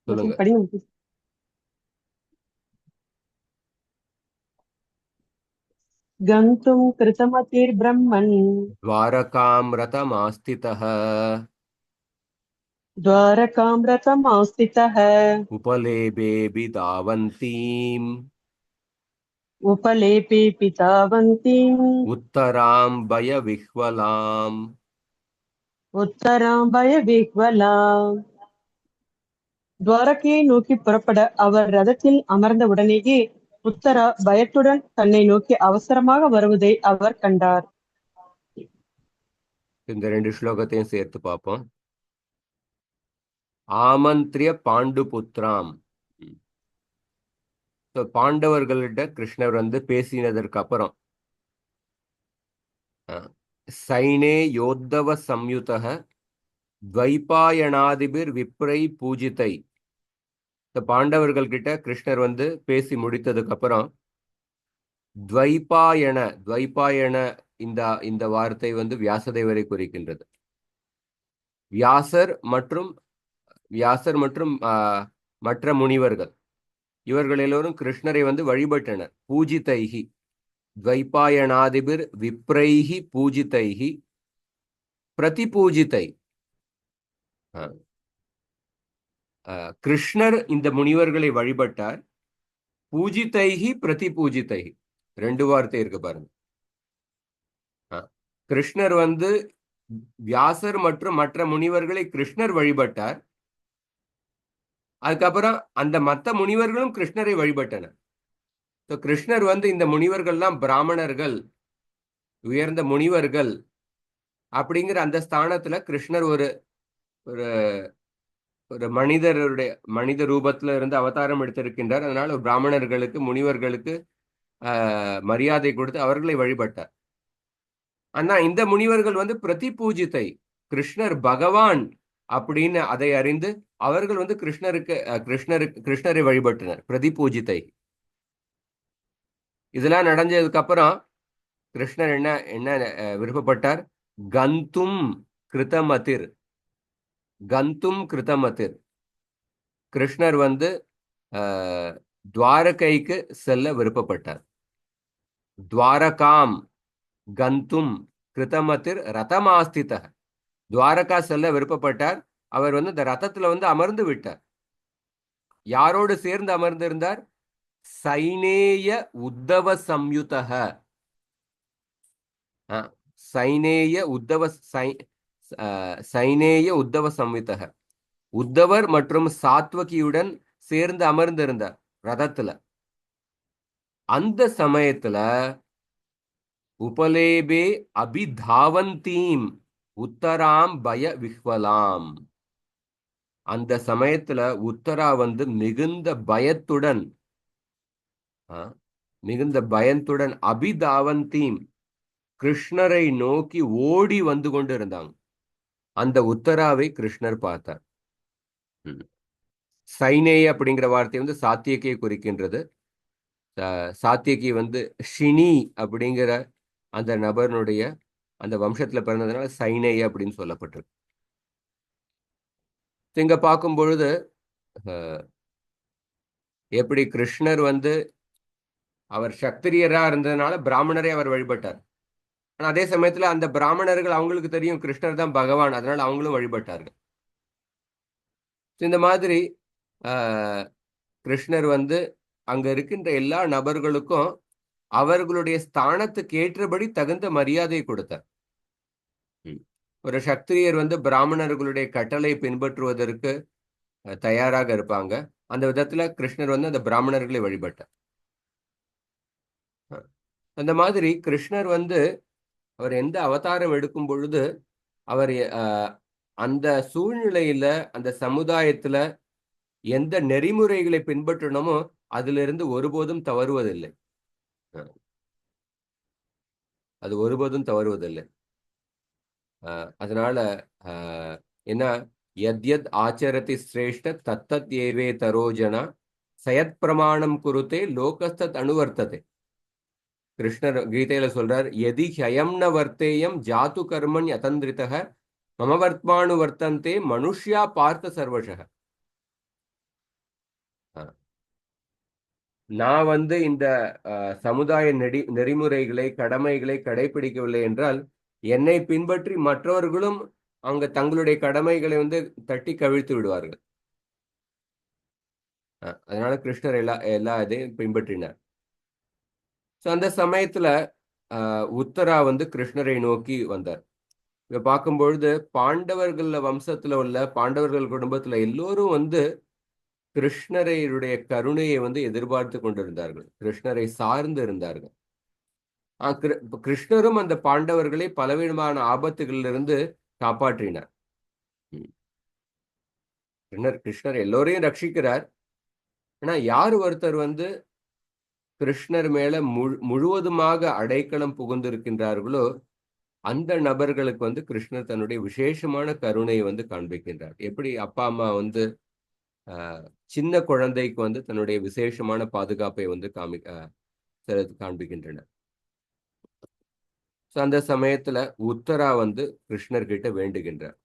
சொல்லுங்க. படிங்க. கந்தும் கிருதமதிர்பிரம்மன் द्वारकां रतमास्थितः द्वारकाम्रतम् आस्थितः उपलेभेऽपि धावन्तीम् उपलेपे पितावन्तीम् उत्तरां भयविह्वलाम् உத்தராம்பயவிஹ்வலாம். துவாரகையை நோக்கி புறப்பட அவர் ரதத்தில் அமர்ந்த உடனேயே உத்தரா பயத்துடன் தன்னை நோக்கி அவசரமாக வருவதை அவர் கண்டார். இந்த ரெண்டு ஸ்லோகத்தையும் சேர்த்து பார்ப்போம். ஆமந்திரிய பாண்டுபுத்ராம். பாண்டவர்கள்ட்ட கிருஷ்ணர் வந்து பேசினதற்கு அப்புறம் சைனே யோத்தவ சம்யுதः துவைபாயனாதிபிர் விப்ரை பூஜிதை. இந்த பாண்டவர்கள் கிட்ட கிருஷ்ணர் வந்து பேசி முடித்ததுக்கு அப்புறம் துவைபாயன இந்த வார்த்தை வந்து வியாசதேவரை குறிக்கின்றது. வியாசர் மற்றும் மற்ற முனிவர்கள் இவர்கள் எல்லோரும் கிருஷ்ணரை வந்து வழிபட்டனர். பூஜிதைஹி துவைபாயனாதிபிர் விப்ரைஹி பூஜிதைஹி பிரதிபூஜிதை. கிருஷ்ணர் இந்த முனிவர்களை வழிபட்டார். பூஜிதைஹி பிரதிபூஜிதைஹி ரெண்டு வார்த்தை இருக்கு பாருங்க. கிருஷ்ணர் வந்து வியாசர் மற்றும் மற்ற முனிவர்களை கிருஷ்ணர் வழிபட்டார். அதுக்கப்புறம் அந்த மற்ற முனிவர்களும் கிருஷ்ணரை வழிபட்டனர். கிருஷ்ணர் வந்து இந்த முனிவர்கள்லாம் பிராமணர்கள், உயர்ந்த முனிவர்கள் அப்படிங்கிற அந்த ஸ்தானத்துல கிருஷ்ணர் ஒரு மனித ரூபத்துல இருந்து அவதாரம் எடுத்திருக்கின்றார். அதனால பிராமணர்களுக்கு முனிவர்களுக்கு மரியாதை கொடுத்து அவர்களை வழிபட்டார். ஆனா இந்த முனிவர்கள் வந்து பிரதிபூஜித்தை, கிருஷ்ணர் பகவான் அப்படின்னு அதை அறிந்து அவர்கள் வந்து கிருஷ்ணரை வழிபட்டனர். பிரதிபூஜித்தை. இதெல்லாம் நடந்ததுக்கு அப்புறம் கிருஷ்ணர் என்ன விருப்பப்பட்டார்? கந்தும் கிருதமதிர். கிருஷ்ணர் வந்து துவாரகைக்கு செல்ல விருப்பப்பட்டார். துவாரகாம் கந்தும் கிருதமதிர் ரதமாஸ்தித. துவாரகா செல்ல விருப்பப்பட்டார். அவர் வந்து இந்த ரதத்துல வந்து அமர்ந்து விட்டார். யாரோடு சேர்ந்து அமர்ந்திருந்தார்? சைனேய உத்தவ சம்யுதः. சைனேய உத்தவ சம்யுதः. உத்தவர் மற்றும் சாத்வகியுடன் சேர்ந்து அமர்ந்திருந்தார் ரதத்துல. அந்த சமயத்துல உபலேபே அபிதாவந்தீம் உத்தராம் பய விஹ்வலாம். அந்த சமயத்துல உத்தரா வந்து மிகுந்த பயத்துடன் அபிதாவந்தீம் கிருஷ்ணரை நோக்கி ஓடி வந்து கொண்டு இருந்தாங்க. அந்த உத்தராவை கிருஷ்ணர் பார்த்தார். சைனேய அப்படிங்கிற வார்த்தை வந்து சாத்தியக்கியை குறிக்கின்றது. சாத்தியக்கி வந்து ஷினி அப்படிங்கிற அந்த நபருடைய அந்த வம்சத்துல பிறந்ததுனால சைனேய அப்படின்னு சொல்லப்பட்டிருக்கு. இங்க பார்க்கும் பொழுது எப்படி கிருஷ்ணர் வந்து அவர் சத்திரியரா இருந்ததுனால பிராமணரை அவர் வழிபட்டார். ஆனா அதே சமயத்துல அந்த பிராமணர்கள் அவங்களுக்கு தெரியும் கிருஷ்ணர் தான் பகவான், அதனால அவங்களும் வழிபட்டார்கள். இந்த மாதிரி கிருஷ்ணர் வந்து அங்க இருக்கின்ற எல்லா நபர்களுக்கும் அவர்களுடைய ஸ்தானத்துக்கு ஏற்றபடி தகுந்த மரியாதை கொடுத்தார். ஒரு சத்திரியர் வந்து பிராமணர்களுடைய கட்டளை பின்பற்றுவதற்கு தயாராக இருப்பாங்க. அந்த விதத்துல கிருஷ்ணர் வந்து அந்த பிராமணர்களை வழிபட்டார். அந்த மாதிரி கிருஷ்ணர் வந்து அவர் எந்த அவதாரம் எடுக்கும் பொழுது அவர் அந்த சூழ்நிலையில அந்த சமுதாயத்துல எந்த நெறிமுறைகளை பின்பற்றணுமோ அதிலிருந்து ஒருபோதும் தவறுவதில்லை. அது ஒருபோதும் தவறுவதில்லை. அதனால என்ன, யத்யத் ஆச்சரதி சிரேஷ்ட தத்தத் ஏவே தரோஜனா சயத் பிரமாணம் குருத்தே லோகஸ்தத் அனுவர்த்ததே. கிருஷ்ணர் கீதையில சொல்றார், எதி ஹயம் ந வர்த்தேயம் ஜாத்து கர்மன் யதந்திரிதக மம வர்த்மானு வர்த்தந்தே மனுஷ்யா பார்த்த சர்வசக. நான் இந்த சமுதாய நெறிமுறைகளை கடமைகளை கடைபிடிக்கவில்லை என்றால் என்னை பின்பற்றி மற்றவர்களும் அங்க தங்களுடைய கடமைகளை தட்டி கவிழ்த்து விடுவார்கள். அதனால கிருஷ்ணர் எல்லா இதையும் பின்பற்றினார். அந்த சமயத்துல உத்தரா கிருஷ்ணரை நோக்கி வந்தார். இங்க பார்க்கும்பொழுது பாண்டவர்கள் வம்சத்துல உள்ள பாண்டவர்கள் குடும்பத்துல எல்லோரும் கிருஷ்ணரையுடைய கருணையை எதிர்பார்த்து கொண்டிருந்தார்கள், கிருஷ்ணரை சார்ந்து இருந்தார்கள். கிருஷ்ணரும் அந்த பாண்டவர்களை பலவிதமான ஆபத்துகளிலிருந்து காப்பாற்றினார். கிருஷ்ணர் எல்லோரையும் ரட்சிக்கிறார். ஆனா யார் ஒருத்தர் கிருஷ்ணர் மேல முழுவதுமாக அடைக்கலம் புகுந்திருக்கின்றார்களோ அந்த நபர்களுக்கு கிருஷ்ணர் தன்னுடைய விசேஷமான கருணையை காண்பிக்கின்றார். எப்படி அப்பா அம்மா சின்ன குழந்தைக்கு தன்னுடைய விசேஷமான பாதுகாப்பை காண்பிக்கின்றனர். அந்த சமயத்துல உத்தரா கிருஷ்ணர் கிட்ட வேண்டுகின்றார்.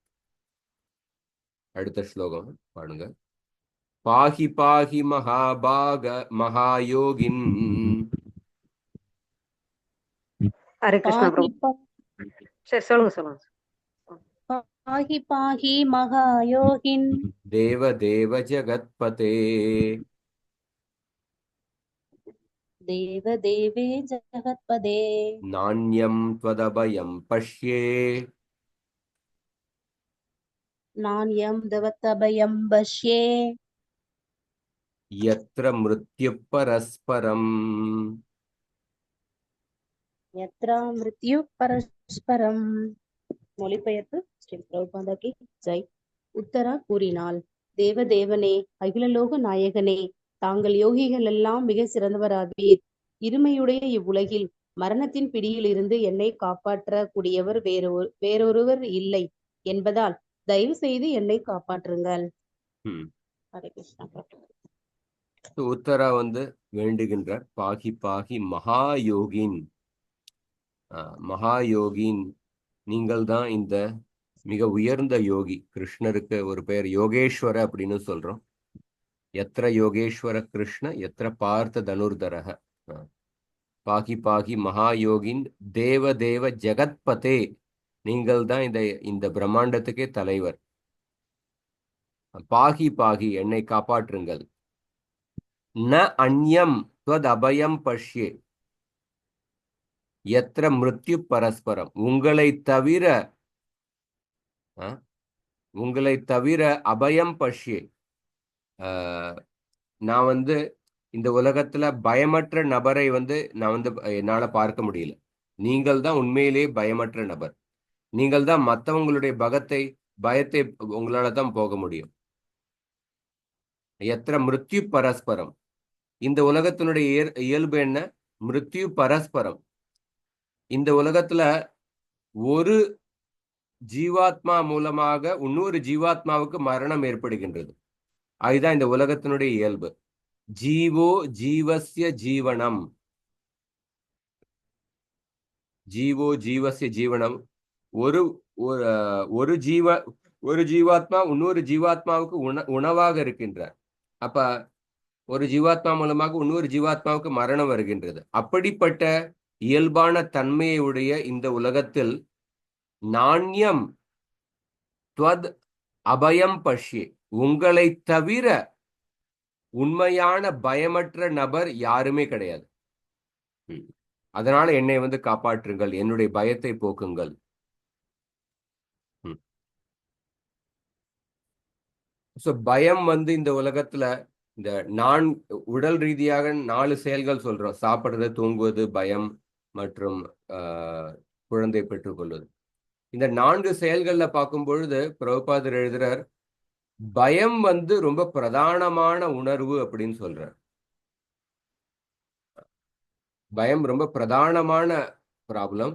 அடுத்த ஸ்லோகம் பாடுங்க. பாஹி பாஹி மகாபாக மகாயோகின். ஹரே கிருஷ்ணா பிரபு. சரி, சொல்லுங்க. பாஹி பாஹி மகாயோகின் தேவ தேவ ஜகத்பதே. தேவ தேவே ஜகத்பதே. நாண்யம் த்வதபயம் பஷ்யே. நாண்யம் தவத்தபயம் பஷ்யே. யத்ர மிருத்யு பரஸ்பரம். யத்ரா மிருத்யு பரஸ்பரம். மொழிபெயர்ப்பு ஸ்ரீ பிரபுபாதாக்கு ஜெய். உத்தரா கூறினாள், தேவதேவனே, அகிலலோக நாயகனே, தாங்கள் யோகிகள் எல்லாம் மிக சிறந்தவராவீர். இருமையுடைய இவ்வுலகில் மரணத்தின் பிடியில் இருந்து என்னை காப்பாற்ற கூடியவர் வேறொருவர் இல்லை என்பதால் தயவு செய்து என்னை காப்பாற்றுங்கள். ஹரே கிருஷ்ணா. உத்தரா வேண்டுகின்றார், பாகி பாகி மகாயோகின். மகாயோகின், நீங்கள் தான் இந்த மிக உயர்ந்த யோகி. கிருஷ்ணருக்கு ஒரு பெயர் யோகேஸ்வர அப்படின்னு சொல்றோம். எத்திர யோகேஸ்வர கிருஷ்ண எத்திர பார்த்த தனுர்தரக. பாகி பாகி மகாயோகின் தேவ தேவ ஜெகத்பதே, நீங்கள் தான் இந்த பிரம்மாண்டத்துக்கே தலைவர். பாகி பாகி, என்னை காப்பாற்றுங்கள். ந அந்யம் த்வத் அபயம் பஷ்யே. எத்திர மிருத்யு பரஸ்பரம், உங்களை தவிர அபயம் பஷ்யே. நான் இந்த உலகத்துல பயமற்ற நபரை நான் என்னால பார்க்க முடியல. நீங்கள் தான் உண்மையிலேயே பயமற்ற நபர். நீங்கள் தான் மற்றவங்களுடைய பயத்தை உங்களால தான் போக முடியும். எத்திர மிருத்யு பரஸ்பரம், இந்த உலகத்தினுடைய இயல்பு என்ன? மிருத்யு பரஸ்பரம். இந்த உலகத்துல ஒரு ஜீவாத்மா மூலமாக இன்னொரு ஜீவாத்மாவுக்கு மரணம் ஏற்படுகின்றது. அதுதான் இந்த உலகத்தினுடைய இயல்பு. ஜீவோ ஜீவஸ்ய ஜீவனம். ஜீவோ ஜீவஸ்ய ஜீவனம். ஒரு ஜீவாத்மா இன்னொரு ஜீவாத்மாவுக்கு உணவாக இருக்கின்றார். அப்ப ஒரு ஜீவாத்மா மூலமாக இன்னொரு ஜீவாத்மாவுக்கு மரணம் வருகின்றது. அப்படிப்பட்ட இயல்பான தன்மையை உடைய இந்த உலகத்தில் நாண்யம் த்வத் அபயம் பஷ்யே, உங்களை தவிர உண்மையான பயமற்ற நபர் யாருமே கிடையாது. அதனால என்னை காப்பாற்றுங்கள், என்னுடைய பயத்தை போக்குங்கள். பயம் இந்த உலகத்துல இந்த உடல் ரீதியாக 4 செயல்கள் சொல்றோம். சாப்பிடுறது, தூங்குவது பயம், மற்றும் குழந்தை பெற்றுக்கொள்வது. இந்த 4 செயல்கள்ல பார்க்கும் பொழுது பிரபுபாதர் எழுதுறார், பயம் வந்து ரொம்ப பிரதானமான உணர்வு அப்படின்னு சொல்றார். பயம் ரொம்ப பிரதானமான ப்ராப்ளம்.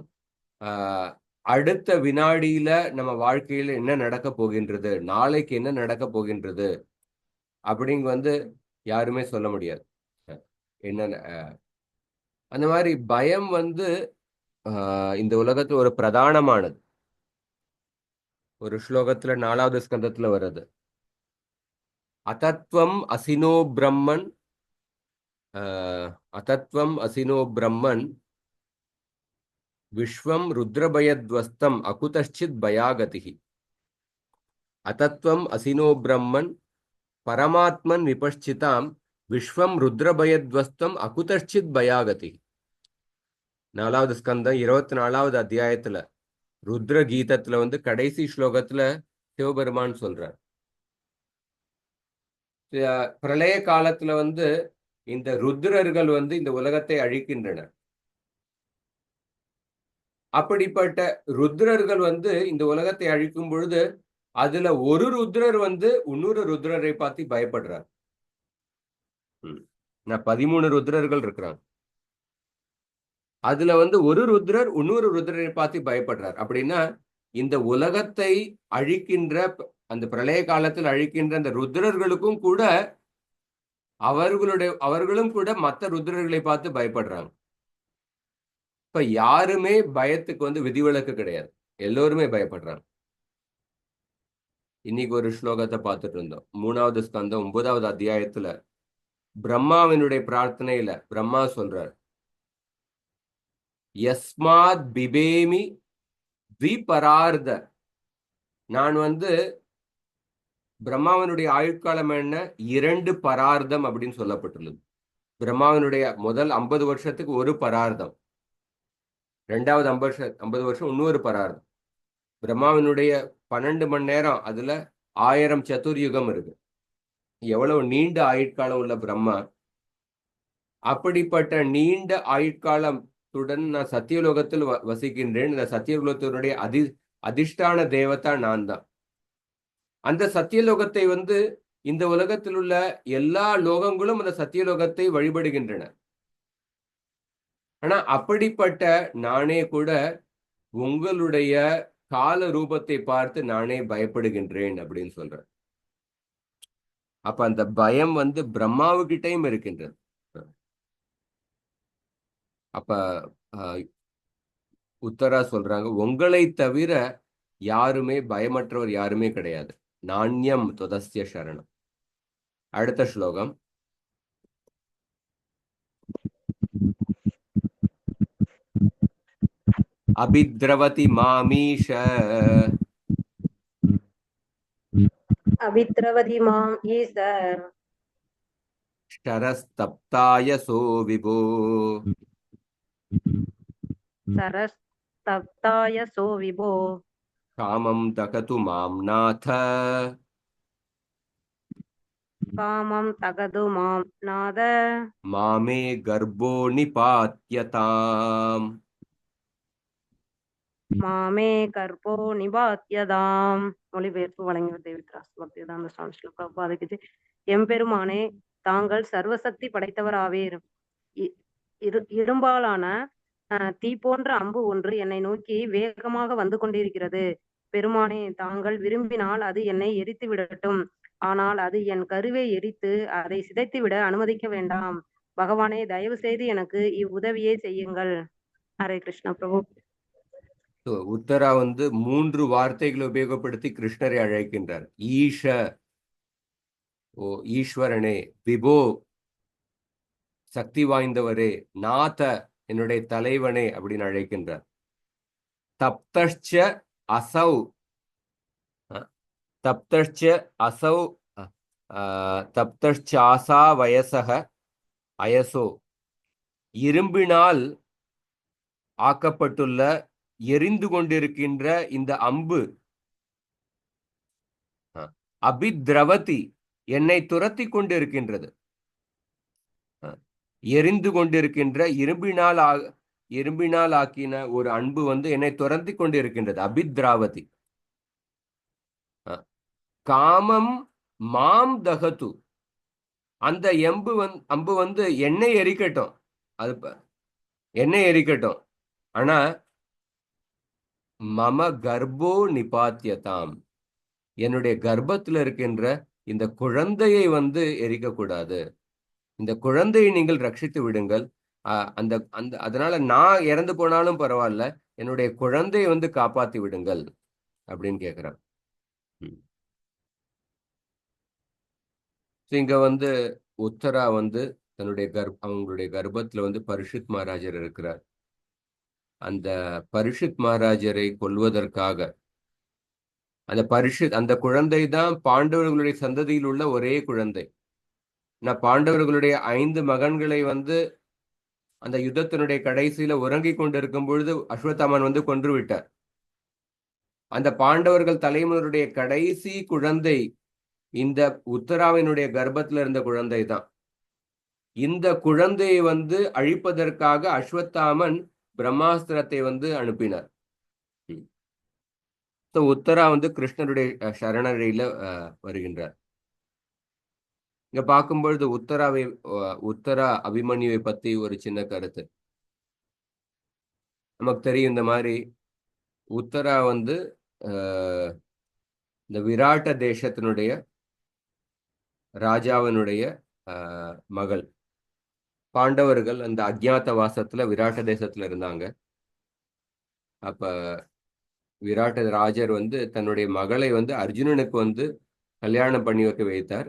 அடுத்த வினாடியில நம்ம வாழ்க்கையில என்ன நடக்க போகின்றது, நாளைக்கு என்ன நடக்க போகின்றது அப்படிங்க வந்து யாருமே சொல்ல முடியாது. என்ன அந்த மாதிரி பயம் வந்து இந்த உலகத்துல ஒரு பிரதானமானது. ஒரு ஸ்லோகத்துல 4வது ஸ்கந்தத்துல வருது, அதத்வம் அசினோ பிரம்மன் அதத்வம் அசினோ பிரம்மன் விஸ்வம் ருத்ரபயத்வஸ்தம் அகுதச்சித் பயாகதிஹி. அதத்வம் அசினோ பிரம்மன் பரமாத்மன் விபஷ்சிதாம் விஸ்வம் ருத்ரபயத்வஸ்தம் அகுதச்சித் பயாகதி. 4வது ஸ்கந்தம் 24வது அத்தியாயத்துல ருத்ர கீதத்துல வந்து கடைசி ஸ்லோகத்துல சிவபெருமான் சொல்றார், பிரளய காலத்துல வந்து இந்த ருத்ரர்கள் வந்து இந்த உலகத்தை அழிக்கின்றனர். அப்படிப்பட்ட ருத்ரர்கள் வந்து இந்த உலகத்தை அழிக்கும் பொழுது அதுல ஒரு ருத்ரர் வந்து இன்னொரு ருத்ரரை பார்த்து பயப்படுறார். 13 ருத்ரர்கள் இருக்கிறாங்க. அதுல வந்து ஒரு ருத்ரர் இன்னொரு ருத்ரரை பார்த்து பயப்படுறார். அப்படின்னா இந்த உலகத்தை அழிக்கின்ற அந்த பிரளய காலத்தில் அழிக்கின்ற அந்த ருத்ரர்களுக்கும் கூட அவர்களும் கூட மற்ற ருத்ரர்களை பார்த்து பயப்படுறாங்க. இப்ப யாருமே பயத்துக்கு வந்து விதிவிலக்கு கிடையாது, எல்லோருமே பயப்படுறாங்க. இன்னைக்கு ஒரு ஸ்லோகத்தை பார்த்துட்டு இருந்தோம், 3வது ஸ்கந்தம் 9வது அத்தியாயத்துல பிரம்மாவினுடைய பிரார்த்தனையில பிரம்மா சொல்றார், யஸ்மாத் பிபேமி த்விபரார்த. நான் வந்து பிரம்மாவினுடைய ஆயுட்காலம் என்ன, 2 பரார்த்தம் அப்படின்னு சொல்லப்பட்டுள்ளது. பிரம்மாவினுடைய முதல் 50 வருஷத்துக்கு ஒரு பரார்த்தம், 2வது 50 வருஷம் இன்னொரு பரார்த்தம். பிரம்மாவினுடைய 12 மணி நேரம், அதுல 1000 சதுர்யுகம் இருக்கு. எவ்வளவு நீண்ட ஆயுட்காலம் உள்ள பிரம்மா. அப்படிப்பட்ட நீண்ட ஆயுட்காலத்துடன் நான் சத்தியலோகத்தில் வசிக்கின்றேன். இந்த சத்தியலோகத்தினுடைய அதிஷ்டான தேவதா நான் தான். அந்த சத்தியலோகத்தை வந்து இந்த உலகத்தில் உள்ள எல்லா லோகங்களும் அந்த சத்தியலோகத்தை வழிபடுகின்றன. ஆனா அப்படிப்பட்ட நானே கூட உங்களுடைய கால ரூபத்தை பார்த்து நானே பயப்படுகின்றேன் அப்படின்னு சொல்றேன். அப்ப அந்த பயம் வந்து பிரம்மாவுகிட்டையும் இருக்கின்றது. அப்ப உத்தரா சொல்றாங்க, உங்களை தவிர யாருமே பயமற்றவர் யாருமே கிடையாது. நாண்யம் தொதஸ்ய சரணம். அடுத்த ஸ்லோகம், அபித்ரவதி மாமீஷ அபித்ரவதி மாம் ஈச ஷரஸ்தப்தாய சோ விபோ. சரஸ்தப்தாய சோ விபோ. காமம் தகது மாம் நாத. காமம் தகது மாம் நாத. மாமே கர்ப்போ நிபாத்யதாம். மாமே கர்ப்போ நிபாத்யதாம். மொழிபெயர்ப்பு வழங்கியவர் தேவித்ராஸ் பக்திவேதாந்த சுவாமி ஸ்ரீல பிரபுபாதைக்கு. எம்பெருமானே, தாங்கள் சர்வசக்தி படைத்தவர் ஆவீர். இரும்பாலான தீ போன்ற அம்பு ஒன்று என்னை நோக்கி வேகமாக வந்து கொண்டிருக்கிறது. பெருமானே, தாங்கள் விரும்பினால் அது என்னை எரித்து விடட்டும். ஆனால் அது என் கருவை எரித்து அதை சிதைத்து விட அனுமதிக்க வேண்டாம். பகவானே, தயவு செய்து எனக்கு இவ்வுதவியை செய்யுங்கள். ஹரே கிருஷ்ணா பிரபு. உத்தரா வந்து 3 வார்த்தைகளை உபயோகப்படுத்தி கிருஷ்ணரை அழைக்கின்றார். ஈஷ, ஓ ஈஸ்வரனே, விபோ சக்தி வாய்ந்தவரே, நாத என்னுடைய தலைவனே அப்படின்னு அழைக்கின்றார். தப்தஷ்ச அசௌ, தப்தஷ்ச அசௌ தப்தஷ்சாசா வயசக அயசோ. இரும்பினால் ஆக்கப்பட்டுள்ள எரிந்து கொண்டிருக்கின்ற இந்த அம்பு அபித்ரவதி என்னை துரத்தி கொண்டிருக்கின்றது. எரிந்து கொண்டிருக்கின்ற இரும்பினால் ஆக்கின ஒரு அன்பு வந்து என்னை துரத்தி கொண்டிருக்கின்றது. அபித்ராவதி. காமம் மாம் தகத்து, அந்த அம்பு வந்து எண்ணெய் எரிக்கட்டும், அது எண்ணெய் எரிக்கட்டும், ஆனா மம கர்ப்போ நிபாத்தியதாம், என்னுடைய கர்ப்பத்துல இருக்கின்ற இந்த குழந்தையை வந்து எரிக்கக்கூடாது, இந்த குழந்தையை நீங்கள் ரட்சித்து விடுங்கள். அந்த அந்த அதனால நான் இறந்து போனாலும் பரவாயில்ல, என்னுடைய குழந்தையை வந்து காப்பாத்தி விடுங்கள் அப்படின்னு கேட்கிறான். இங்க வந்து உத்தரா வந்து தன்னுடைய அவங்களுடைய கர்ப்பத்துல வந்து பரிஷித் மகாராஜர் இருக்கிறார். அந்த பரிஷித் மகாராஜரை கொல்வதற்காக அந்த குழந்தை தான் பாண்டவர்களுடைய சந்ததியில் உள்ள ஒரே குழந்தை. நான் பாண்டவர்களுடைய 5 மகன்களை வந்து அந்த யுத்தத்தினுடைய கடைசியில உறங்கிக் கொண்டிருக்கும் பொழுது அஸ்வத்தாமன் வந்து கொன்று விட்டார். அந்த பாண்டவர்கள் தலைமுறையுடைய கடைசி குழந்தை இந்த உத்தராவினுடைய கர்ப்பத்துல இருந்த குழந்தை தான். இந்த குழந்தையை வந்து அழிப்பதற்காக அஸ்வத்தாமன் பிரம்மாஸ்திரத்தை வந்து அனுப்பினார். உத்தரா வந்து கிருஷ்ணருடைய சரணரையில வருகின்றார். இங்க பார்க்கும்பொழுது உத்தரா அபிமன்யுவை பத்தி ஒரு சின்ன கருத்து நமக்கு தெரியும். இந்த மாதிரி உத்தரா வந்து இந்த விராட்ட தேசத்தினுடைய ராஜாவினுடைய மகள். பாண்டவர்கள் அந்த அஜ்ஞாத வாசத்துல விராட்ட தேசத்துல இருந்தாங்க. அப்ப விராட்ட ராஜர் வந்து தன்னுடைய மகளை வந்து அர்ஜுனனுக்கு வந்து கல்யாணம் பண்ணி வைக்க வைத்தார்,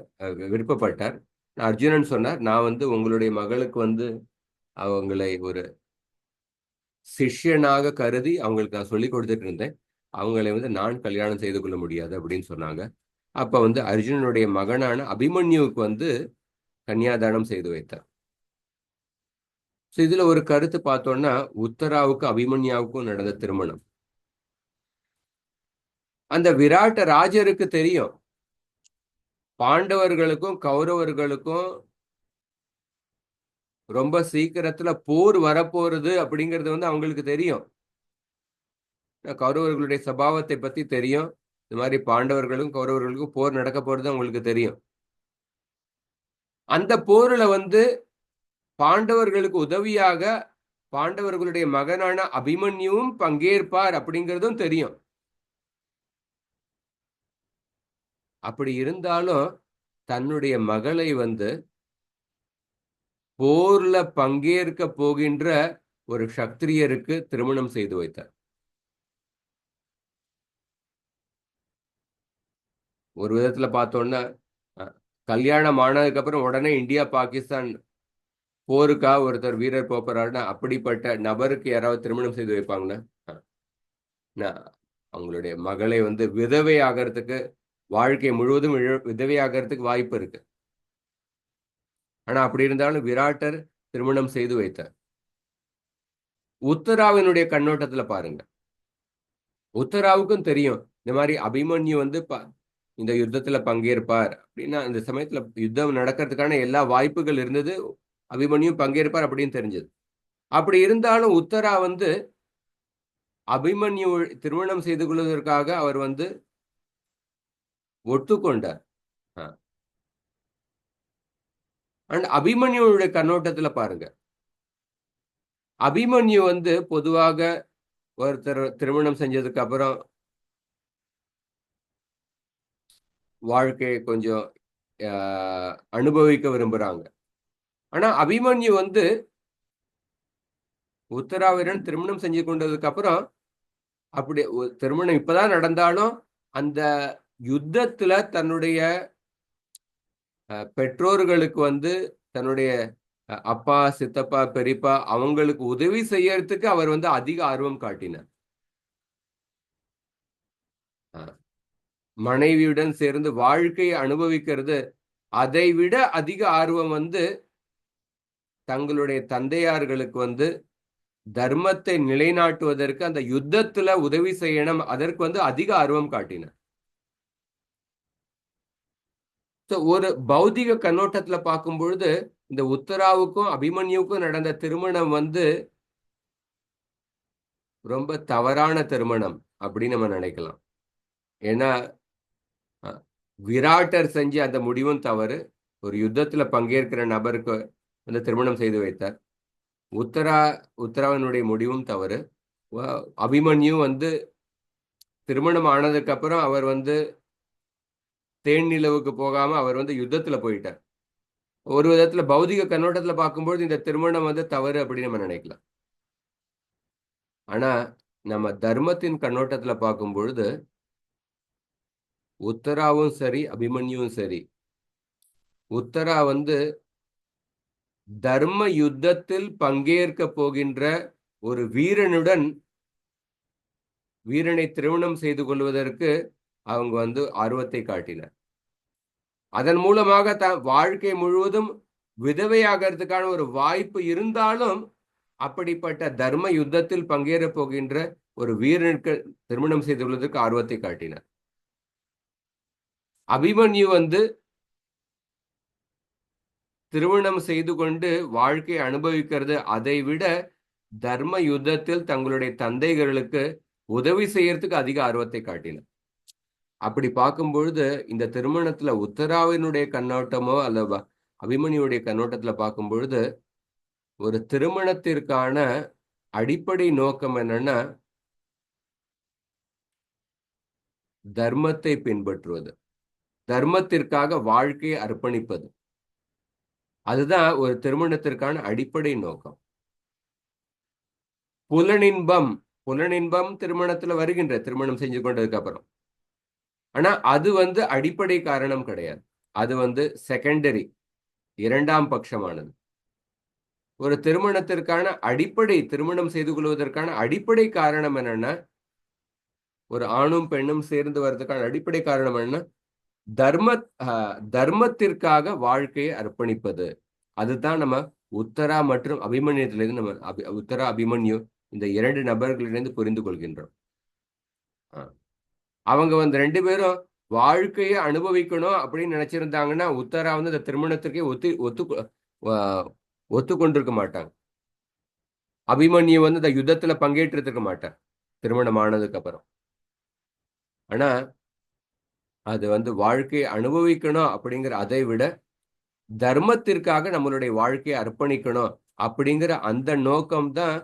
விருப்பப்பட்டார். அர்ஜுனன் சொன்னார், நான் வந்து உங்களுடைய மகளுக்கு வந்து அவங்களை ஒரு சிஷ்யனாக கருதி அவங்களுக்கு நான் சொல்லி கொடுத்துட்டு இருந்தேன், அவங்களை வந்து நான் கல்யாணம் செய்து கொள்ள முடியாது அப்படின்னு சொன்னாங்க. அப்ப வந்து அர்ஜுனனுடைய மகனான அபிமன்யுவுக்கு வந்து கன்னியாதானம் செய்து வைத்தார். இதுல ஒரு கருத்து பார்த்தோம்னா, உத்தராவுக்கும் அபிமன்யாவுக்கும் நடந்த திருமணம். அந்த விராட்ட ராஜருக்கு தெரியும் பாண்டவர்களுக்கும் கௌரவர்களுக்கும் ரொம்ப சீக்கிரத்துல போர் வரப்போறது அப்படிங்கிறது வந்து அவங்களுக்கு தெரியும். கௌரவர்களுடைய சபாவத்தை பத்தி தெரியும். இந்த மாதிரி பாண்டவர்களுக்கும் கௌரவர்களுக்கும் போர் நடக்க போறது அவங்களுக்கு தெரியும். அந்த போர்ல வந்து பாண்டவர்களுக்கு உதவியாக பாண்டவர்களுடைய மகனான அபிமன்யுவும் பங்கேற்பார் அப்படிங்கிறதும் தெரியும். அப்படி இருந்தாலும் தன்னுடைய மகளை வந்து போர்ல பங்கேற்க போகின்ற ஒரு சத்திரியருக்கு திருமணம் செய்து வைத்தார். ஒரு விதத்துல பார்த்தோம்னா, கல்யாணம் ஆனதுக்கு அப்புறம் உடனே இந்தியா பாகிஸ்தான் போருக்கா ஒருத்தர் வீரர் போறாருன்னா அப்படிப்பட்ட நபருக்கு யாராவது திருமணம் செய்து வைப்பாங்கன்னா, அவங்களுடைய மகளை வந்து விதவை ஆகிறதுக்கு, வாழ்க்கை முழுவதும் விதவை ஆகிறதுக்கு வாய்ப்பு இருக்கு. ஆனா அப்படி இருந்தாலும் விராட்டர் திருமணம் செய்து வைத்தார். உத்தராவினுடைய கண்ணோட்டத்துல பாருங்க, உத்தராவுக்கும் தெரியும் இந்த மாதிரி அபிமன்யு வந்து இந்த யுத்தத்துல பங்கேற்பார் அப்படின்னா, இந்த சமயத்துல யுத்தம் நடக்கிறதுக்கான எல்லா வாய்ப்புகள் இருந்தது, அபிமன்யும் பங்கேற்பார் அப்படின்னு தெரிஞ்சது. அப்படி இருந்தாலும் உத்தரா வந்து அபிமன்யு திருமணம் செய்து கொள்வதற்காக அவர் வந்து ஒத்துக்கொண்டார். அண்ட் அபிமன்யுடைய கண்ணோட்டத்துல பாருங்க, அபிமன்யு வந்து பொதுவாக ஒருத்தர் திருமணம் செஞ்சதுக்கு அப்புறம் வாழ்க்கையை கொஞ்சம் அனுபவிக்க விரும்புறாங்க. ஆனா அபிமன்யு வந்து உத்தராவிடன் திருமணம் செஞ்சு கொண்டதுக்கு அப்புறம் அப்படி திருமணம் இப்பதான் நடந்தாலும் அந்த யுத்தத்துல தன்னுடைய பெற்றோர்களுக்கு வந்து தன்னுடைய அப்பா, சித்தப்பா, பெரியப்பா அவங்களுக்கு உதவி செய்யறதுக்கு அவர் வந்து அதிக ஆர்வம் காட்டினார். மனைவியுடன் சேர்ந்து வாழ்க்கையை அனுபவிக்கிறது, அதை விட அதிக ஆர்வம் வந்து தங்களுடைய தந்தையார்களுக்கு வந்து தர்மத்தை நிலைநாட்டுவதற்கு அந்த யுத்தத்துல உதவி செய்யணும், அதற்கு வந்து அதிக ஆர்வம் காட்டினார். ஒரு பௌதிக கண்ணோட்டத்துல பார்க்கும் பொழுது இந்த உத்தராவுக்கும் அபிமன்யுக்கும் நடந்த திருமணம் வந்து ரொம்ப தவறான திருமணம் அப்படின்னு நம்ம நினைக்கலாம். ஏன்னா விராட்டர் செஞ்ச அந்த முடிவும் தவறு. ஒரு யுத்தத்துல பங்கேற்கிற நபருக்கு வந்து திருமணம் செய்து வைத்தார். உத்தராவினுடைய முடிவும் தவறு. அபிமன்யு வந்து திருமணம் ஆனதுக்கு அப்புறம் அவர் வந்து தேன் நிலவுக்கு போகாம அவர் வந்து யுத்தத்துல போயிட்டார். ஒரு விதத்துல பௌதிக கண்ணோட்டத்துல பார்க்கும்போது இந்த திருமணம் வந்து தவறு அப்படின்னு நம்ம நினைக்கலாம். ஆனா நம்ம தர்மத்தின் கண்ணோட்டத்துல பார்க்கும் பொழுது உத்தராவும் சரி அபிமன்யுவும் சரி, உத்தரா வந்து தர்ம யுத்தத்தில் பங்கேற்க போகின்ற ஒரு வீரனை திருமணம் செய்து கொள்வதற்கு அவங்க வந்து ஆர்வத்தை காட்டினர். அதன் மூலமாக தன் வாழ்க்கை முழுவதும் விதவையாகிறதுக்கான ஒரு வாய்ப்பு இருந்தாலும் அப்படிப்பட்ட தர்ம யுத்தத்தில் பங்கேற போகின்ற ஒரு வீரனுக்கு திருமணம் செய்து கொள்வதற்கு ஆர்வத்தை காட்டினார். அபிமன்யு வந்து திருமணம் செய்து கொண்டு வாழ்க்கை அனுபவிக்கிறது, அதை விட தர்ம யுத்தத்தில் தங்களுடைய தந்தைகளுக்கு உதவி செய்யறதுக்கு அதிக ஆர்வத்தை காட்டினார். அப்படி பார்க்கும் பொழுது இந்த திருமணத்துல உத்தராவினுடைய கண்ணோட்டமோ அல்ல அபிமன்யுடைய கண்ணோட்டத்துல பார்க்கும் பொழுது ஒரு திருமணத்திற்கான அடிப்படை நோக்கம் என்னன்னா தர்மத்தை பின்பற்றுவது, தர்மத்திற்காக வாழ்க்கையை அர்ப்பணிப்பது. அதுதான் ஒரு திருமணத்திற்கான அடிப்படை நோக்கம். புலனின்பம் திருமணத்துல வருகின்ற திருமணம் செஞ்சு கொண்டதுக்கு அப்புறம். ஆனா அது வந்து அடிப்படை காரணம் கிடையாது. அது வந்து செகண்டரி, இரண்டாம் பட்சமானது. ஒரு திருமணத்திற்கான அடிப்படை, திருமணம் செய்து கொள்வதற்கான அடிப்படை காரணம் என்னன்னா, ஒரு ஆணும் பெண்ணும் சேர்ந்து வர்றதுக்கான அடிப்படை காரணம் என்ன, தர்மத்திற்காக வாழ்க்கையை அர்ப்பணிப்பது. அதுதான் நம்ம உத்தரா மற்றும் அபிமன்யத்திலிருந்து நம்ம உத்தரா அபிமன்யு இந்த இரண்டு நபர்களிலிருந்து புரிந்து கொள்கின்றோம். அவங்க வந்து ரெண்டு பேரும் வாழ்க்கையை அனுபவிக்கணும் அப்படின்னு நினைச்சிருந்தாங்கன்னா உத்தரா வந்து இந்த திருமணத்திற்கே ஒத்துக்கொண்டிருக்க மாட்டாங்க. அபிமன்யு வந்து இந்த யுத்தத்துல பங்கேற்றிருக்க மாட்டார் திருமணம் ஆனதுக்கு அப்புறம். ஆனா அது வந்து வாழ்க்கையை அனுபவிக்கணும் அப்படிங்கிற, அதை விட தர்மத்திற்காக நம்மளுடைய வாழ்க்கையை அர்ப்பணிக்கணும் அப்படிங்கிற அந்த நோக்கம்தான்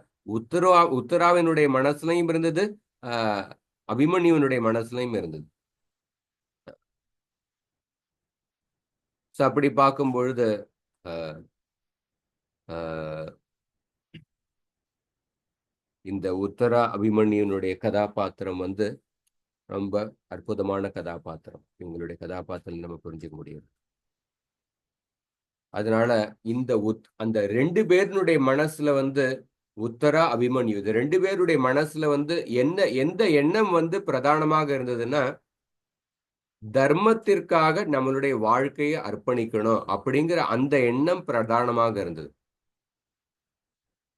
உத்தராவினுடைய மனசுலையும் இருந்தது, அபிமன்யுனுடைய மனசுலையும் இருந்தது. அப்படி பார்க்கும் பொழுது இந்த உத்தரா அபிமன்யுனுடைய கதாபாத்திரம் வந்து ரொம்ப அற்புதமான கதாபாத்திரம். இவங்களுடைய கதாபாத்திரம் நம்ம புரிஞ்சுக்க முடியும். அதனால இந்த அந்த ரெண்டு பேருடைய மனசுல வந்து உத்தரா அபிமன்யு, இது ரெண்டு பேருடைய மனசுல வந்து எந்த எண்ணம் வந்து பிரதானமாக இருந்ததுன்னா தர்மத்திற்காக நம்மளுடைய வாழ்க்கையை அர்ப்பணிக்கணும் அப்படிங்கிற அந்த எண்ணம் பிரதானமாக இருந்தது.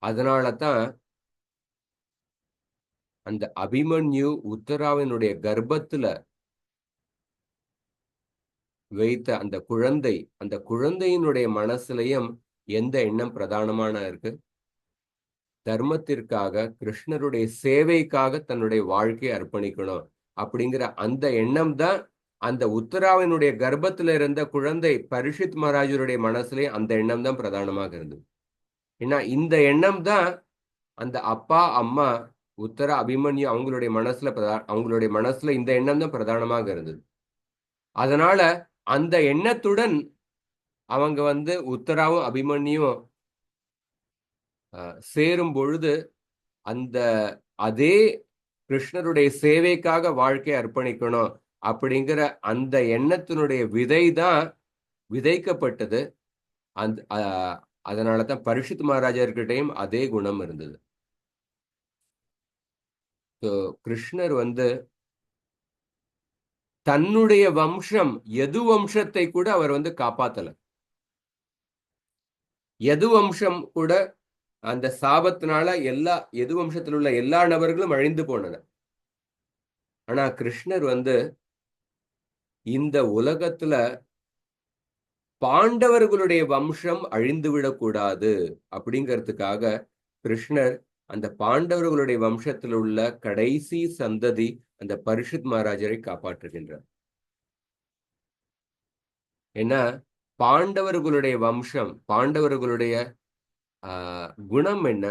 அதனாலதான் அந்த அபிமன்யு உத்தராவினுடைய கர்ப்பத்துல வைத்த அந்த குழந்தையினுடைய மனசுலயும் எந்த எண்ணம் பிரதானமான இருக்கு, தர்மத்திற்காக கிருஷ்ணருடைய சேவைக்காக தன்னுடைய வாழ்க்கையை அர்ப்பணிக்கணும் அப்படிங்கிற அந்த எண்ணம் தான் அந்த உத்தராவினுடைய கர்ப்பத்துல இருந்த குழந்தை பரிஷித் மகாராஜருடைய மனசுலயும் அந்த எண்ணம் தான் பிரதானமாக இருந்தது. ஏன்னா இந்த எண்ணம் தான் அந்த அப்பா அம்மா உத்தரா அபிமன்யு அவங்களுடைய மனசுல இந்த எண்ணம் தான் பிரதானமாக இருந்தது. அதனால அந்த எண்ணத்துடன் அவங்க வந்து உத்தராவும் அபிமன்யும் சேரும் பொழுது அதே கிருஷ்ணருடைய சேவைக்காக வாழ்க்கையை அர்ப்பணிக்கணும் அப்படிங்கிற அந்த எண்ணத்தினுடைய விதை தான் விதைக்கப்பட்டது. அதனாலதான் பரிஷித் மகாராஜர்கிட்டையும் அதே குணம் இருந்தது. கிருஷ்ணர் வந்து தன்னுடைய வம்சம் யது வம்சத்தை கூட அவர் வந்து காப்பாத்தல. யது வம்சம் கூட அந்த சாபத்தினால யது வம்சத்தில் உள்ள எல்லா நபர்களும் அழிந்து போனனர். ஆனா கிருஷ்ணர் வந்து இந்த உலகத்துல பாண்டவர்களுடைய வம்சம் அழிந்து விடக்கூடாது அப்படிங்கிறதுக்காக கிருஷ்ணர் அந்த பாண்டவர்களுடைய வம்சத்தில் உள்ள கடைசி சந்ததி அந்த பரிஷித் மகாராஜரை காப்பாற்றுகின்றார். ஏன்னா பாண்டவர்களுடைய வம்சம், பாண்டவர்களுடைய குணம் என்ன?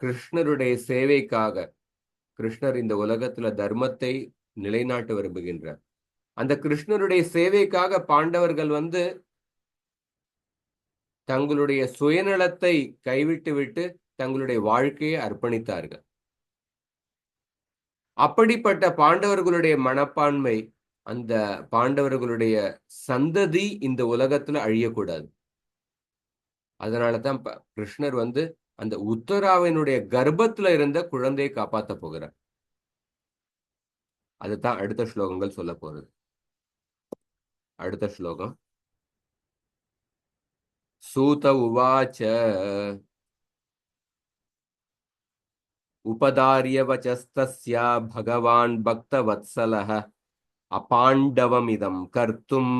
கிருஷ்ணருடைய சேவைக்காக கிருஷ்ணர் இந்த உலகத்துல தர்மத்தை நிலைநாட்ட விரும்புகின்றார். அந்த கிருஷ்ணருடைய சேவைக்காக பாண்டவர்கள் வந்து தங்களுடைய சுயநலத்தை கைவிட்டு விட்டு தங்களுடைய வாழ்க்கையை அர்ப்பணித்தார்கள். அப்படிப்பட்ட பாண்டவர்களுடைய மனப்பான்மை, அந்த பாண்டவர்களுடைய சந்ததி இந்த உலகத்துல அழியக்கூடாது. அதனாலதான் கிருஷ்ணர் வந்து அந்த உத்தராவினுடைய கர்ப்பத்துல இருந்த குழந்தையை காப்பாத்த போகிறார். அதுதான் அடுத்த ஸ்லோகங்கள் சொல்ல போறது. அடுத்த ஸ்லோகம். சூத உவாச்ச உபதாரிய வச்சஸ்தஸ்ய பகவான் பக்தவத்சலஹ அபாண்டவமிதம் கர்த்தும்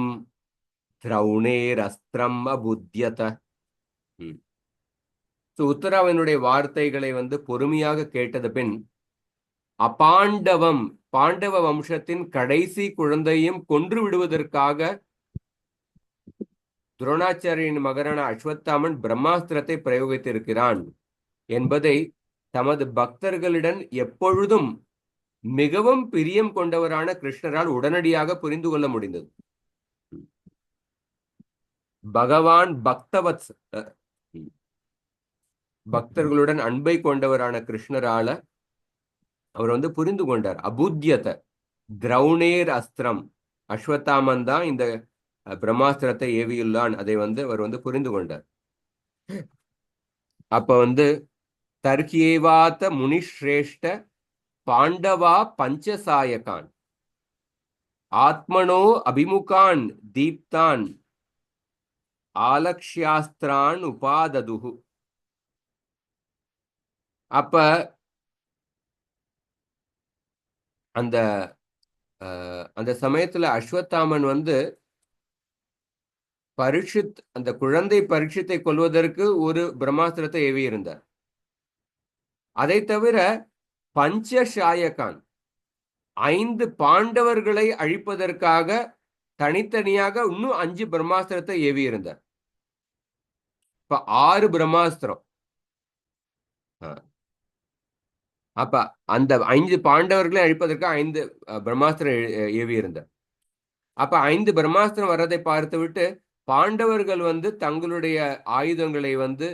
திரௌணேரஸ்திரம் அபுத்யத. உத்தராவினுடைய வார்த்தைகளை வந்து பொறுமையாக கேட்டது பின் அபாண்டவம், பாண்டவ வம்சத்தின் கடைசி குழந்தையும் கொன்று விடுவதற்காக துரோணாச்சாரியின் மகனான அஸ்வத்தாமன் பிரம்மாஸ்திரத்தை பிரயோகித்திருக்கிறான் என்பதை தமது பக்தர்களிடம் எப்பொழுதும் மிகவும் பிரியம் கொண்டவரான கிருஷ்ணரால் உடனடியாக புரிந்து கொள்ள முடிந்தது. பகவான் பக்தர்களுடன் அன்பை கொண்டவரான கிருஷ்ணரால அவர் வந்து புரிந்து கொண்டார். அபுத்யத திரௌணேர் அஸ்திரம், அஸ்வத்தாமன் தான் இந்த பிரம்மாஸ்திரத்தை ஏவியுள்ளான், அதை வந்து அவர் வந்து புரிந்து கொண்டார். அப்ப வந்து தர்கியேவாத முனிஸ்ரேஷ்ட பாண்டவா பஞ்சசாயகான் ஆத்மனோ அபிமுகான் தீப்தான் ஆலக்ஷ்யாஸ்திரான் உபாததுஹு. அப்ப அந்த அந்த சமயத்துல அஸ்வத்தாமன் வந்து பரீட்சித், அந்த குழந்தை பரீட்சித்தை கொல்வதற்கு ஒரு பிரம்மாஸ்திரத்தை ஏவி இருந்தார். அதை தவிர பஞ்சசாயகான் 5 பாண்டவர்களை அழிப்பதற்காக தனித்தனியாக இன்னும் 5 பிரம்மாஸ்திரத்தை ஏவி இருந்தார். இப்ப 6 பிரம்மாஸ்திரம். அப்ப அந்த 5 பாண்டவர்களை அழிப்பதற்கு 5 பிரம்மாஸ்திரம் ஏவி இருந்தார். அப்ப 5 பிரம்மாஸ்திரம் வர்றதை பார்த்து விட்டு பாண்டவர்கள் வந்து தங்களுடைய ஆயுதங்களை வந்து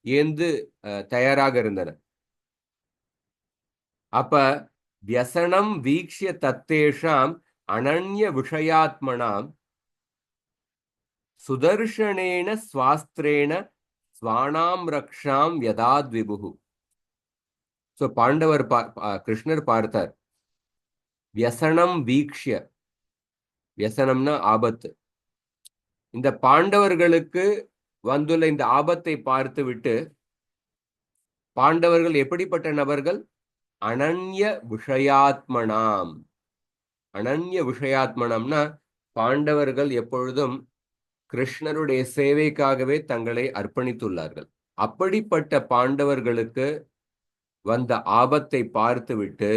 ஏந்து தயாராக இருந்தனர். அப்ப வியசனம் வீக்ஷ்ய தத்தேஷாம் அனன்ய விஷயாத்மனாம் சுதர்ஷனேன ஸ்வாஸ்திரேன ஸ்வானாம் ரக்ஷாம் யதாத் விபுகு. சோ பாண்டவர் கிருஷ்ணர் பார்த்தார். வியசனம் வீக்ஷ்ய, வியசனம்னா ஆபத்து. இந்த பாண்டவர்களுக்கு வந்துள்ள இந்த ஆபத்தை பார்த்து விட்டு, பாண்டவர்கள் எப்படிப்பட்ட நபர்கள்? அனன்ய விஷயாத்மனாம். அனன்ய விஷயாத்மனம்னா பாண்டவர்கள் எப்பொழுதும் கிருஷ்ணருடைய சேவைக்காகவே தங்களை அர்ப்பணித்துள்ளார்கள். அப்படிப்பட்ட பாண்டவர்களுக்கு வந்த ஆபத்தை பார்த்துவிட்டு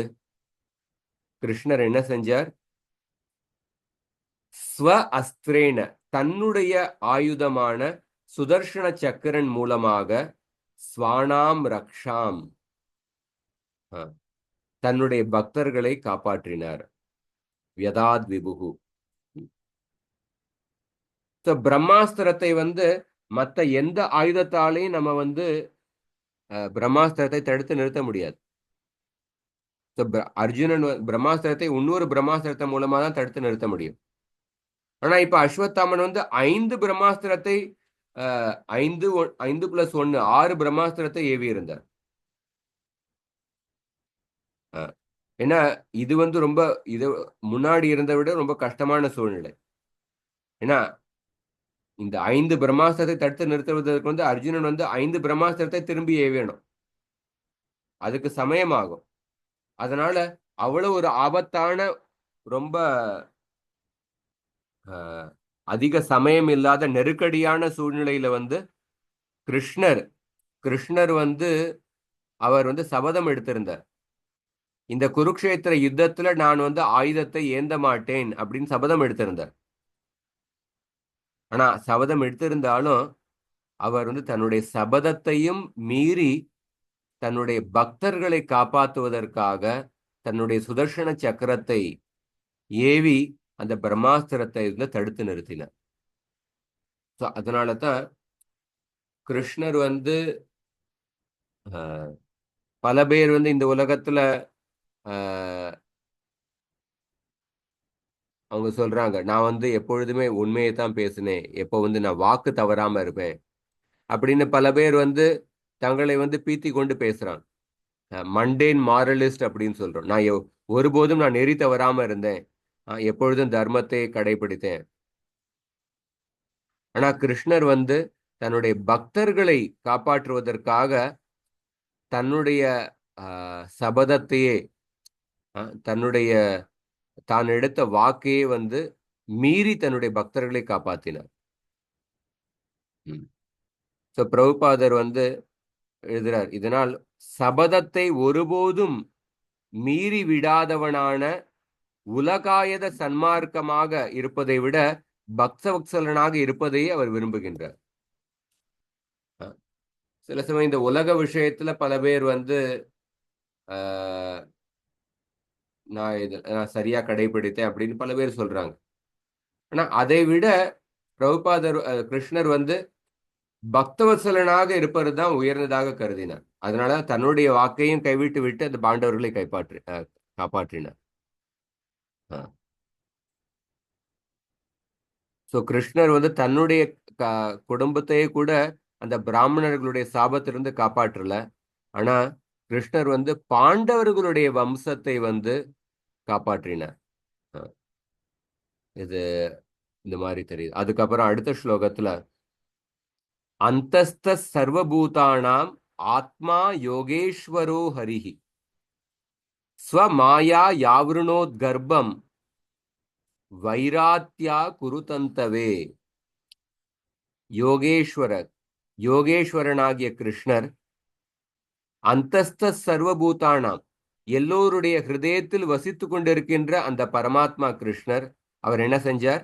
கிருஷ்ணர் என்ன செஞ்சார்? ஸ்வ அஸ்திரேன, தன்னுடைய ஆயுதமான சுதர்ஷன சக்கரன் மூலமாக ஸ்வானாம் ரக்ஷாம், தன்னுடைய பக்தர்களை காப்பாற்றினார். யதாத் விபுகு. பிரம்மாஸ்திரத்தை வந்து மற்ற எந்த ஆயுதத்தாலையும் நம்ம வந்து பிரம்மாஸ்திரத்தை தடுத்து நிறுத்த முடியாது. அர்ஜுனன் பிரம்மாஸ்திரத்தை இன்னொரு பிரம்மாஸ்திரத்தை மூலமா தான் தடுத்து நிறுத்த முடியும். ஆனா இப்ப அஸ்வத்தாமன் வந்து 5 பிரம்மாஸ்திரத்தை 5 + 1 6 பிரம்மாஸ்திரத்தை ஏவி இருந்தார். ஏன்னா இது வந்து ரொம்ப, இது முன்னாடி இருந்த விட ரொம்ப கஷ்டமான சூழ்நிலை. ஏன்னா இந்த 5 பிரம்மாஸ்திரத்தை தடுத்து நிறுத்துவதற்கு வந்து அர்ஜுனன் வந்து 5 பிரம்மாஸ்திரத்தை திரும்பி ஏவேணும். அதுக்கு சமயமாகும். அதனால அவ்வளவு ஒரு ஆபத்தான, ரொம்ப அதிக சமயம் இல்லாத நெருக்கடியான சூழ்நிலையில வந்து கிருஷ்ணர் வந்து அவர் வந்து சபதம் எடுத்திருந்தார். இந்த குருக்ஷேத்திர யுத்தத்துல நான் வந்து ஆயுதத்தை ஏந்த மாட்டேன் அப்படின்னு சபதம் எடுத்திருந்தார். ஆனா சபதம் எடுத்திருந்தாலும் அவர் வந்து தன்னுடைய சபதத்தையும் மீறி தன்னுடைய பக்தர்களை காப்பாற்றுவதற்காக தன்னுடைய சுதர்சன சக்கரத்தை ஏவி அந்த பிரம்மாஸ்திரத்தை வந்து தடுத்து நிறுத்தினார். அதனால தான் கிருஷ்ணர் வந்து பல பேர் வந்து இந்த உலகத்துல அவங்க சொல்றாங்க, நான் வந்து எப்பொழுதுமே உண்மையை தான் பேசினேன், எப்போ வந்து நான் வாக்கு தவறாம இருப்பேன் அப்படின்னு பல பேர் வந்து தங்களை வந்து பீத்தி கொண்டு பேசுறாங்க. மண்டேன் மாரலிஸ்ட் அப்படின்னு சொல்றோம். நான் ஒருபோதும் நான் நெறி தவறாம இருந்தேன், எப்பொழுதும் தர்மத்தை கடைபிடித்தேன். ஆனா கிருஷ்ணர் வந்து தன்னுடைய பக்தர்களை காப்பாற்றுவதற்காக தன்னுடைய சபதத்தையே தன்னுடைய தான் எடுத்த வாக்கையே வந்து மீறி தன்னுடைய பக்தர்களை காப்பாற்றினார். பிரபுபாதர் வந்து எழுதுறார், இதனால் சபதத்தை ஒருபோதும் மீறி விடாதவனான உலகாயத சன்மார்க்கமாக இருப்பதை விட பக்தவத்சலனாக இருப்பதையே அவர் விரும்புகின்றார். சில சமயம் இந்த உலக விஷயத்துல பல பேர் வந்து நான் சரியா கடைபிடித்தேன் அப்படின்னு பல பேர் சொல்றாங்க. ஆனா அதை விட பிரபுபாதர் கிருஷ்ணர் வந்து பக்தவத்சலனாக இருப்பது தான் உயர்ந்ததாக கருதினார். அதனால தன்னுடைய வாக்கையும் கைவிட்டு விட்டு அந்த பாண்டவர்களை காப்பாற்றினார். சோ கிருஷ்ணர் வந்து தன்னுடைய குடும்பத்தையே கூட அந்த பிராமணர்களுடைய சாபத்திலிருந்து காப்பாற்றல. ஆனா கிருஷ்ணர் வந்து பாண்டவர்களுடைய வம்சத்தை வந்து காப்பாற்றினார். இது இந்த மாதிரி தெரியுது. அதுக்கப்புறம் அடுத்த ஸ்லோகத்துல அந்தஸ்த சர்வபூதானாம் ஆத்மா யோகேஸ்வரோ ஹரிஹி ஸ்வமாயா யாவருணோத்கர்ப்பம் வைராத்யா குருதந்தவே. யோகேஸ்வரனாகிய கிருஷ்ணர் அந்தஸ்த சர்வபூதானாம் எல்லோருடைய ஹிருதயத்தில் வசித்து கொண்டிருக்கின்ற அந்த பரமாத்மா கிருஷ்ணர் அவர் என்ன செஞ்சார்?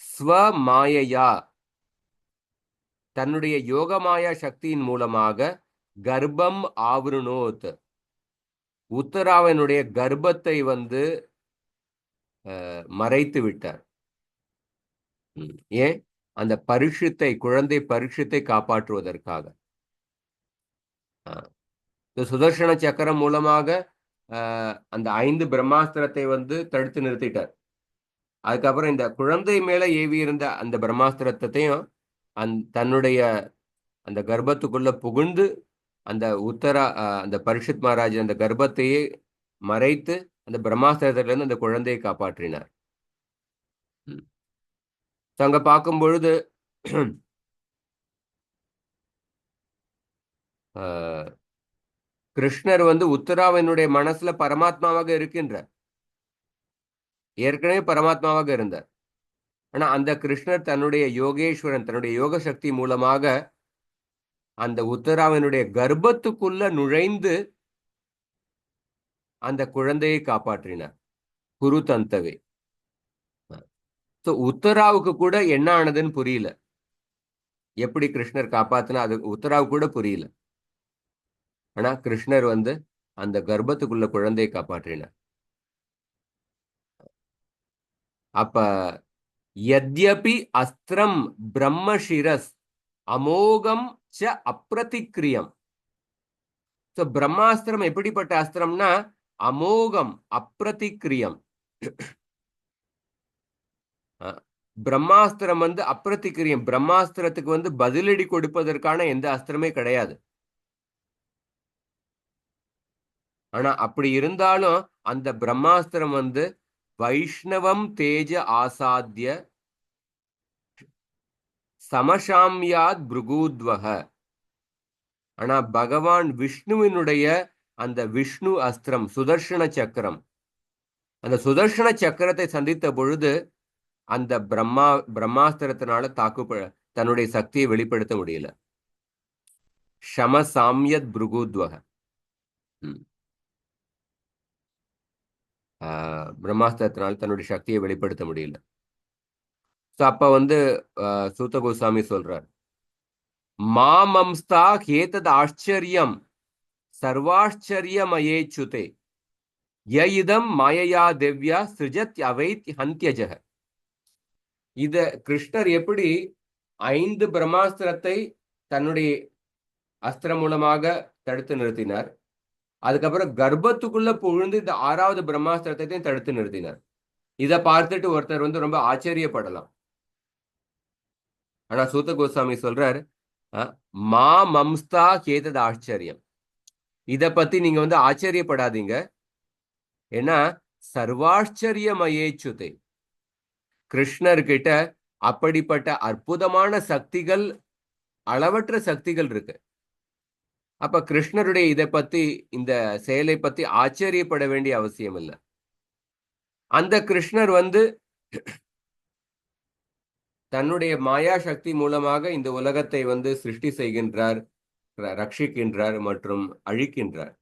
ஸ்வமாயையா தன்னுடைய யோகமாயா சக்தியின் மூலமாக கர்ப்பம் ஆவருணோத் உத்தராவனுடைய கர்ப்பத்தை வந்து மறைத்து விட்டார். ஏன்? அந்த குழந்தை பரீட்சத்தை காப்பாற்றுவதற்காக. சுதர்சன சக்கரம் மூலமாக அந்த 5 பிரம்மாஸ்திரத்தை வந்து தடுத்து நிறுத்திட்டார். அதுக்கப்புறம் இந்த குழந்தை மேல ஏவி இருந்த அந்த பிரம்மாஸ்திரத்தையும் தன்னுடைய அந்த கர்ப்பத்துக்குள்ள புகுந்து அந்த அந்த பரீட்சித் மகாராஜ் அந்த கர்ப்பத்தையே மறைத்து அந்த பிரம்மாஸ்திரத்திலிருந்து அந்த குழந்தையை காப்பாற்றினார். அங்க பார்க்கும் பொழுது கிருஷ்ணர் வந்து உத்தராவனுடைய மனசுல பரமாத்மாவாக இருக்கின்றார். ஏற்கனவே பரமாத்மாவாக இருந்தார். ஆனா அந்த கிருஷ்ணர் தன்னுடைய யோகேஸ்வரன் தன்னுடைய யோக சக்தி மூலமாக அந்த உத்தராவனுடைய கர்ப்பத்துக்குள்ள நுழைந்து அந்த குழந்தையை காப்பாற்றினார். குரு தந்தவே. உத்தராவுக்கு கூட என்ன ஆனதுன்னு புரியல. எப்படி கிருஷ்ணர் காப்பாத்தினா அது உத்தராவுக்கு கூட புரியல. ஆனா கிருஷ்ணர் வந்து அந்த கர்ப்பத்துக்குள்ள குழந்தையை காப்பாற்றினார். அப்ப யத்யபி அஸ்திரம் பிரம்மசிரஸ் அமோகம் ச அப்ரதிக்ரியம். பிரம்மாஸ்திரம் எப்படிப்பட்ட அஸ்திரம்னா அமோகம் அப்ரதிக்ரியம். பிரம்மாஸ்திரம் வந்து அப்ரதிக்ரியம். பிரம்மாஸ்திரத்துக்கு வந்து பதிலடி கொடுப்பதற்கான எந்த அஸ்திரமே கிடையாது. ஆனா அப்படி இருந்தாலும் அந்த பிரம்மாஸ்திரம் வந்து வைஷ்ணவம் தேஜ ஆசாத்திய சமசாமியாத் புருகூத்வக. ஆனா பகவான் விஷ்ணுவினுடைய அந்த விஷ்ணு அஸ்திரம் சுதர்சன சக்கரம், அந்த சுதர்சன சக்கரத்தை சந்தித்த பொழுது அந்த பிரம்மாஸ்திரத்தினால தன்னுடைய சக்தியை வெளிப்படுத்த முடியல. சமசாமியத் புருகூத்வக. பிரம்மாஸ்திரத்தினால் தன்னுடைய சக்தியை வெளிப்படுத்த முடியல. அப்ப வந்து சூத்த கோஸ்வாமி சொல்றார், மாமம்ஸ்தா ஹேதத் ஆச்சரியம் சர்வாச்சரியமயேச்சுதே யஇதம் மாயையா திவ்யா சிருஜத் அவைத் ஹந்தியஜக. இத கிருஷ்ணர் எப்படி 5 பிரம்மாஸ்திரத்தை தன்னுடைய அஸ்திரம் மூலமாக தடுத்து நிறுத்தினார், அதுக்கப்புறம் கர்ப்பத்துக்குள்ள புகுந்து இந்த 6வது பிரம்மாஸ்திரத்தை தடுத்து நிறுத்தினார். இதை பார்த்துட்டு ஒருத்தர் வந்து ரொம்ப ஆச்சரியப்படலாம். ஆனா சூத்த கோஸ்வாமி சொல்றார், மா மம்ஸ்தா கேதது ஆச்சரியம், இத பத்தி நீங்க வந்து ஆச்சரியப்படாதீங்க. ஏன்னா சர்வாச்சரியமயேச்சுதே, கிருஷ்ணர்கிட்ட அப்படிப்பட்ட அற்புதமான சக்திகள், அளவற்ற சக்திகள் இருக்கு. அப்ப கிருஷ்ணருடைய இதை பத்தி, இந்த செயலை பத்தி ஆச்சரியப்பட வேண்டிய அவசியம் இல்லை. அந்த கிருஷ்ணர் வந்து தன்னுடைய மாயா சக்தி மூலமாக இந்த உலகத்தை வந்து சிருஷ்டி செய்கின்றார், ரட்சிக்கின்றார் மற்றும் அழிக்கின்றார்.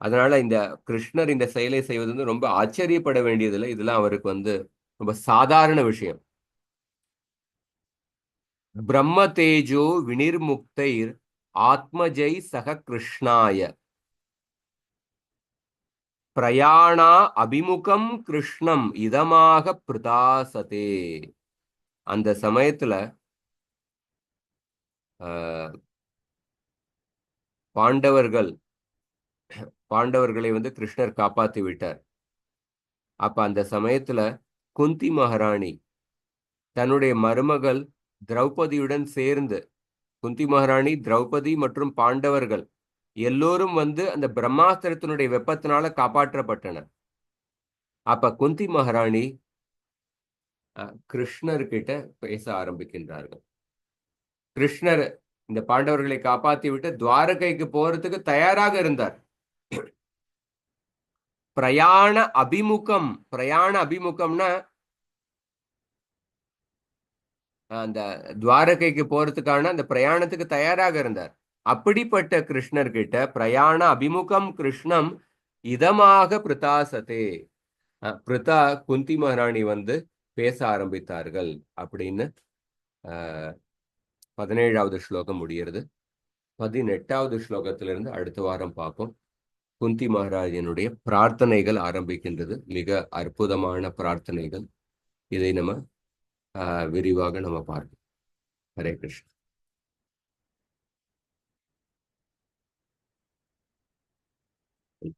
அதனால இந்த கிருஷ்ணர் இந்த செயலை செய்வது வந்து ரொம்ப ஆச்சரியப்பட வேண்டியதில்லை. இதெல்லாம் அவருக்கு வந்து ரொம்ப சாதாரண விஷயம். பிரம்ம தேஜோ வினிர்முக்தைர் ஆத்மஜை சக கிருஷ்ணாய பிரயாணா அபிமுகம் கிருஷ்ணம் இதமாக பிரதாசதே. அந்த சமயத்துல பாண்டவர்களை வந்து கிருஷ்ணர் காப்பாத்தி விட்டார். அப்ப அந்த சமயத்துல குந்தி மகாராணி தன்னுடைய மருமகள் திரௌபதியுடன் சேர்ந்து, குந்தி மகாராணி, திரௌபதி மற்றும் பாண்டவர்கள் எல்லோரும் வந்து அந்த பிரம்மாஸ்திரத்தினுடைய வெப்பத்தினால காப்பாற்றப்பட்டனர். அப்ப குந்தி மகாராணி கிருஷ்ணர்கிட்ட பேச ஆரம்பிக்கின்றார்கள். கிருஷ்ணர் இந்த பாண்டவர்களை காப்பாத்தி விட்டு துவாரகைக்கு போறதுக்கு தயாராக இருந்தார். பிரயாண அபிமுகம்னா அந்த துவாரகைக்கு போறதுக்கான அந்த பிரயாணத்துக்கு தயாராக இருந்தார். அப்படிப்பட்ட கிருஷ்ணர் கிட்ட பிரயாண அபிமுகம் கிருஷ்ணம் இதமாக பிரதாசத்தே, பிரதா குந்தி மகாராணி வந்து பேச ஆரம்பித்தார்கள் அப்படின்னு 17வது ஸ்லோகம் முடிகிறது. 18வது ஸ்லோகத்திலிருந்து அடுத்த வாரம் பார்ப்போம். குந்தி மகாராஜனுடைய பிரார்த்தனைகள் ஆரம்பிக்கின்றது. மிக அற்புதமான பிரார்த்தனைகள். இதை நம்ம விரிவாக நம்ம பார்ப்போம். ஹரே கிருஷ்ணா.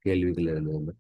கேள்விகள் இருந்தது?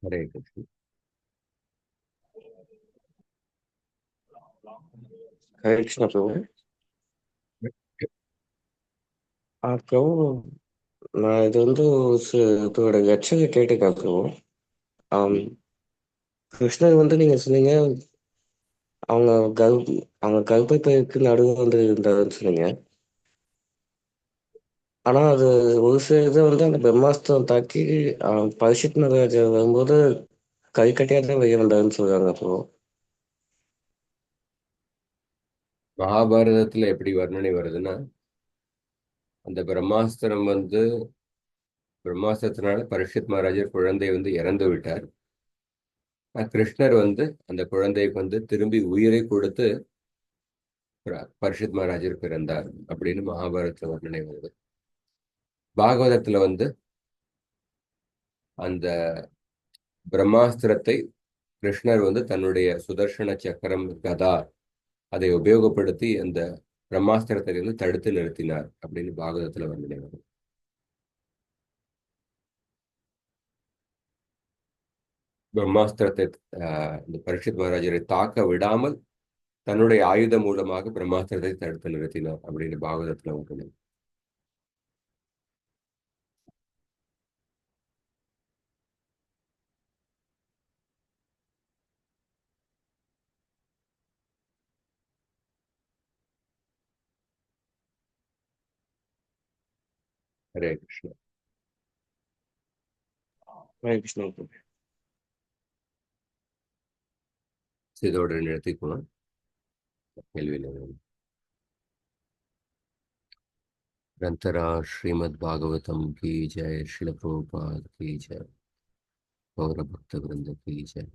ஹரே கிருஷ்ணா. ஹரே கிருஷ்ணா பிரபு. பிரபு, நான் இது வந்து இதோட லட்சணை கேட்டுக்கேன் பிரபு. கிருஷ்ணர் வந்து நீங்க சொன்னீங்க அவங்க அவங்க கர்ப்பப்பைக்கு நடுவில் வந்து இருந்தாருன்னு சொன்னீங்க. ஆனா அது ஒரு சில இதை வந்து அந்த பிரம்மாஸ்திரம் தாக்கி பரிஷத் மகாராஜா வரும்போது கறிக்கட்டையா தான் வெளியே வந்தாருன்னு சொல்றாங்க. அப்போ மகாபாரதத்துல எப்படி வர்ணனை வருதுன்னா, அந்த பிரம்மாஸ்திரத்தினால பரீட்சித் மகாராஜர் குழந்தை வந்து இறந்து விட்டார். கிருஷ்ணர் வந்து அந்த குழந்தைக்கு வந்து திரும்பி உயிரை கொடுத்து பரீட்சித் மகாராஜர் பிறந்தார் அப்படின்னு மகாபாரதத்துல வர்ணனை வருது. பாகவதத்துல வந்து அந்த பிரம்மாஸ்திரத்தை கிருஷ்ணர் வந்து தன்னுடைய சுதர்சன சக்கரம், கதா அதை உபயோகப்படுத்தி அந்த பிரம்மாஸ்திரத்தை வந்து தடுத்து நிறுத்தினார் அப்படின்னு பாகவதத்துல வர்ணனை வருது. பிரம்மாஸ்திரத்தை இந்த பரீட்சித் மகாராஜரை தாக்க விடாமல் தன்னுடைய ஆயுதம் மூலமாக பிரம்மாஸ்திரத்தை தடுத்து நிறுத்தினார் அப்படின்னு பாகவதத்துல ஒன்று. ஹரே கிருஷ்ணா. ஹரே கிருஷ்ணா. இதோட நிறுத்திக்கலாம். கேள்வியில் ग्रंथरा श्रीमद् भागवतम की जय, श्रील प्रभुपाद की जय, गौर भक्त वृंद की जय।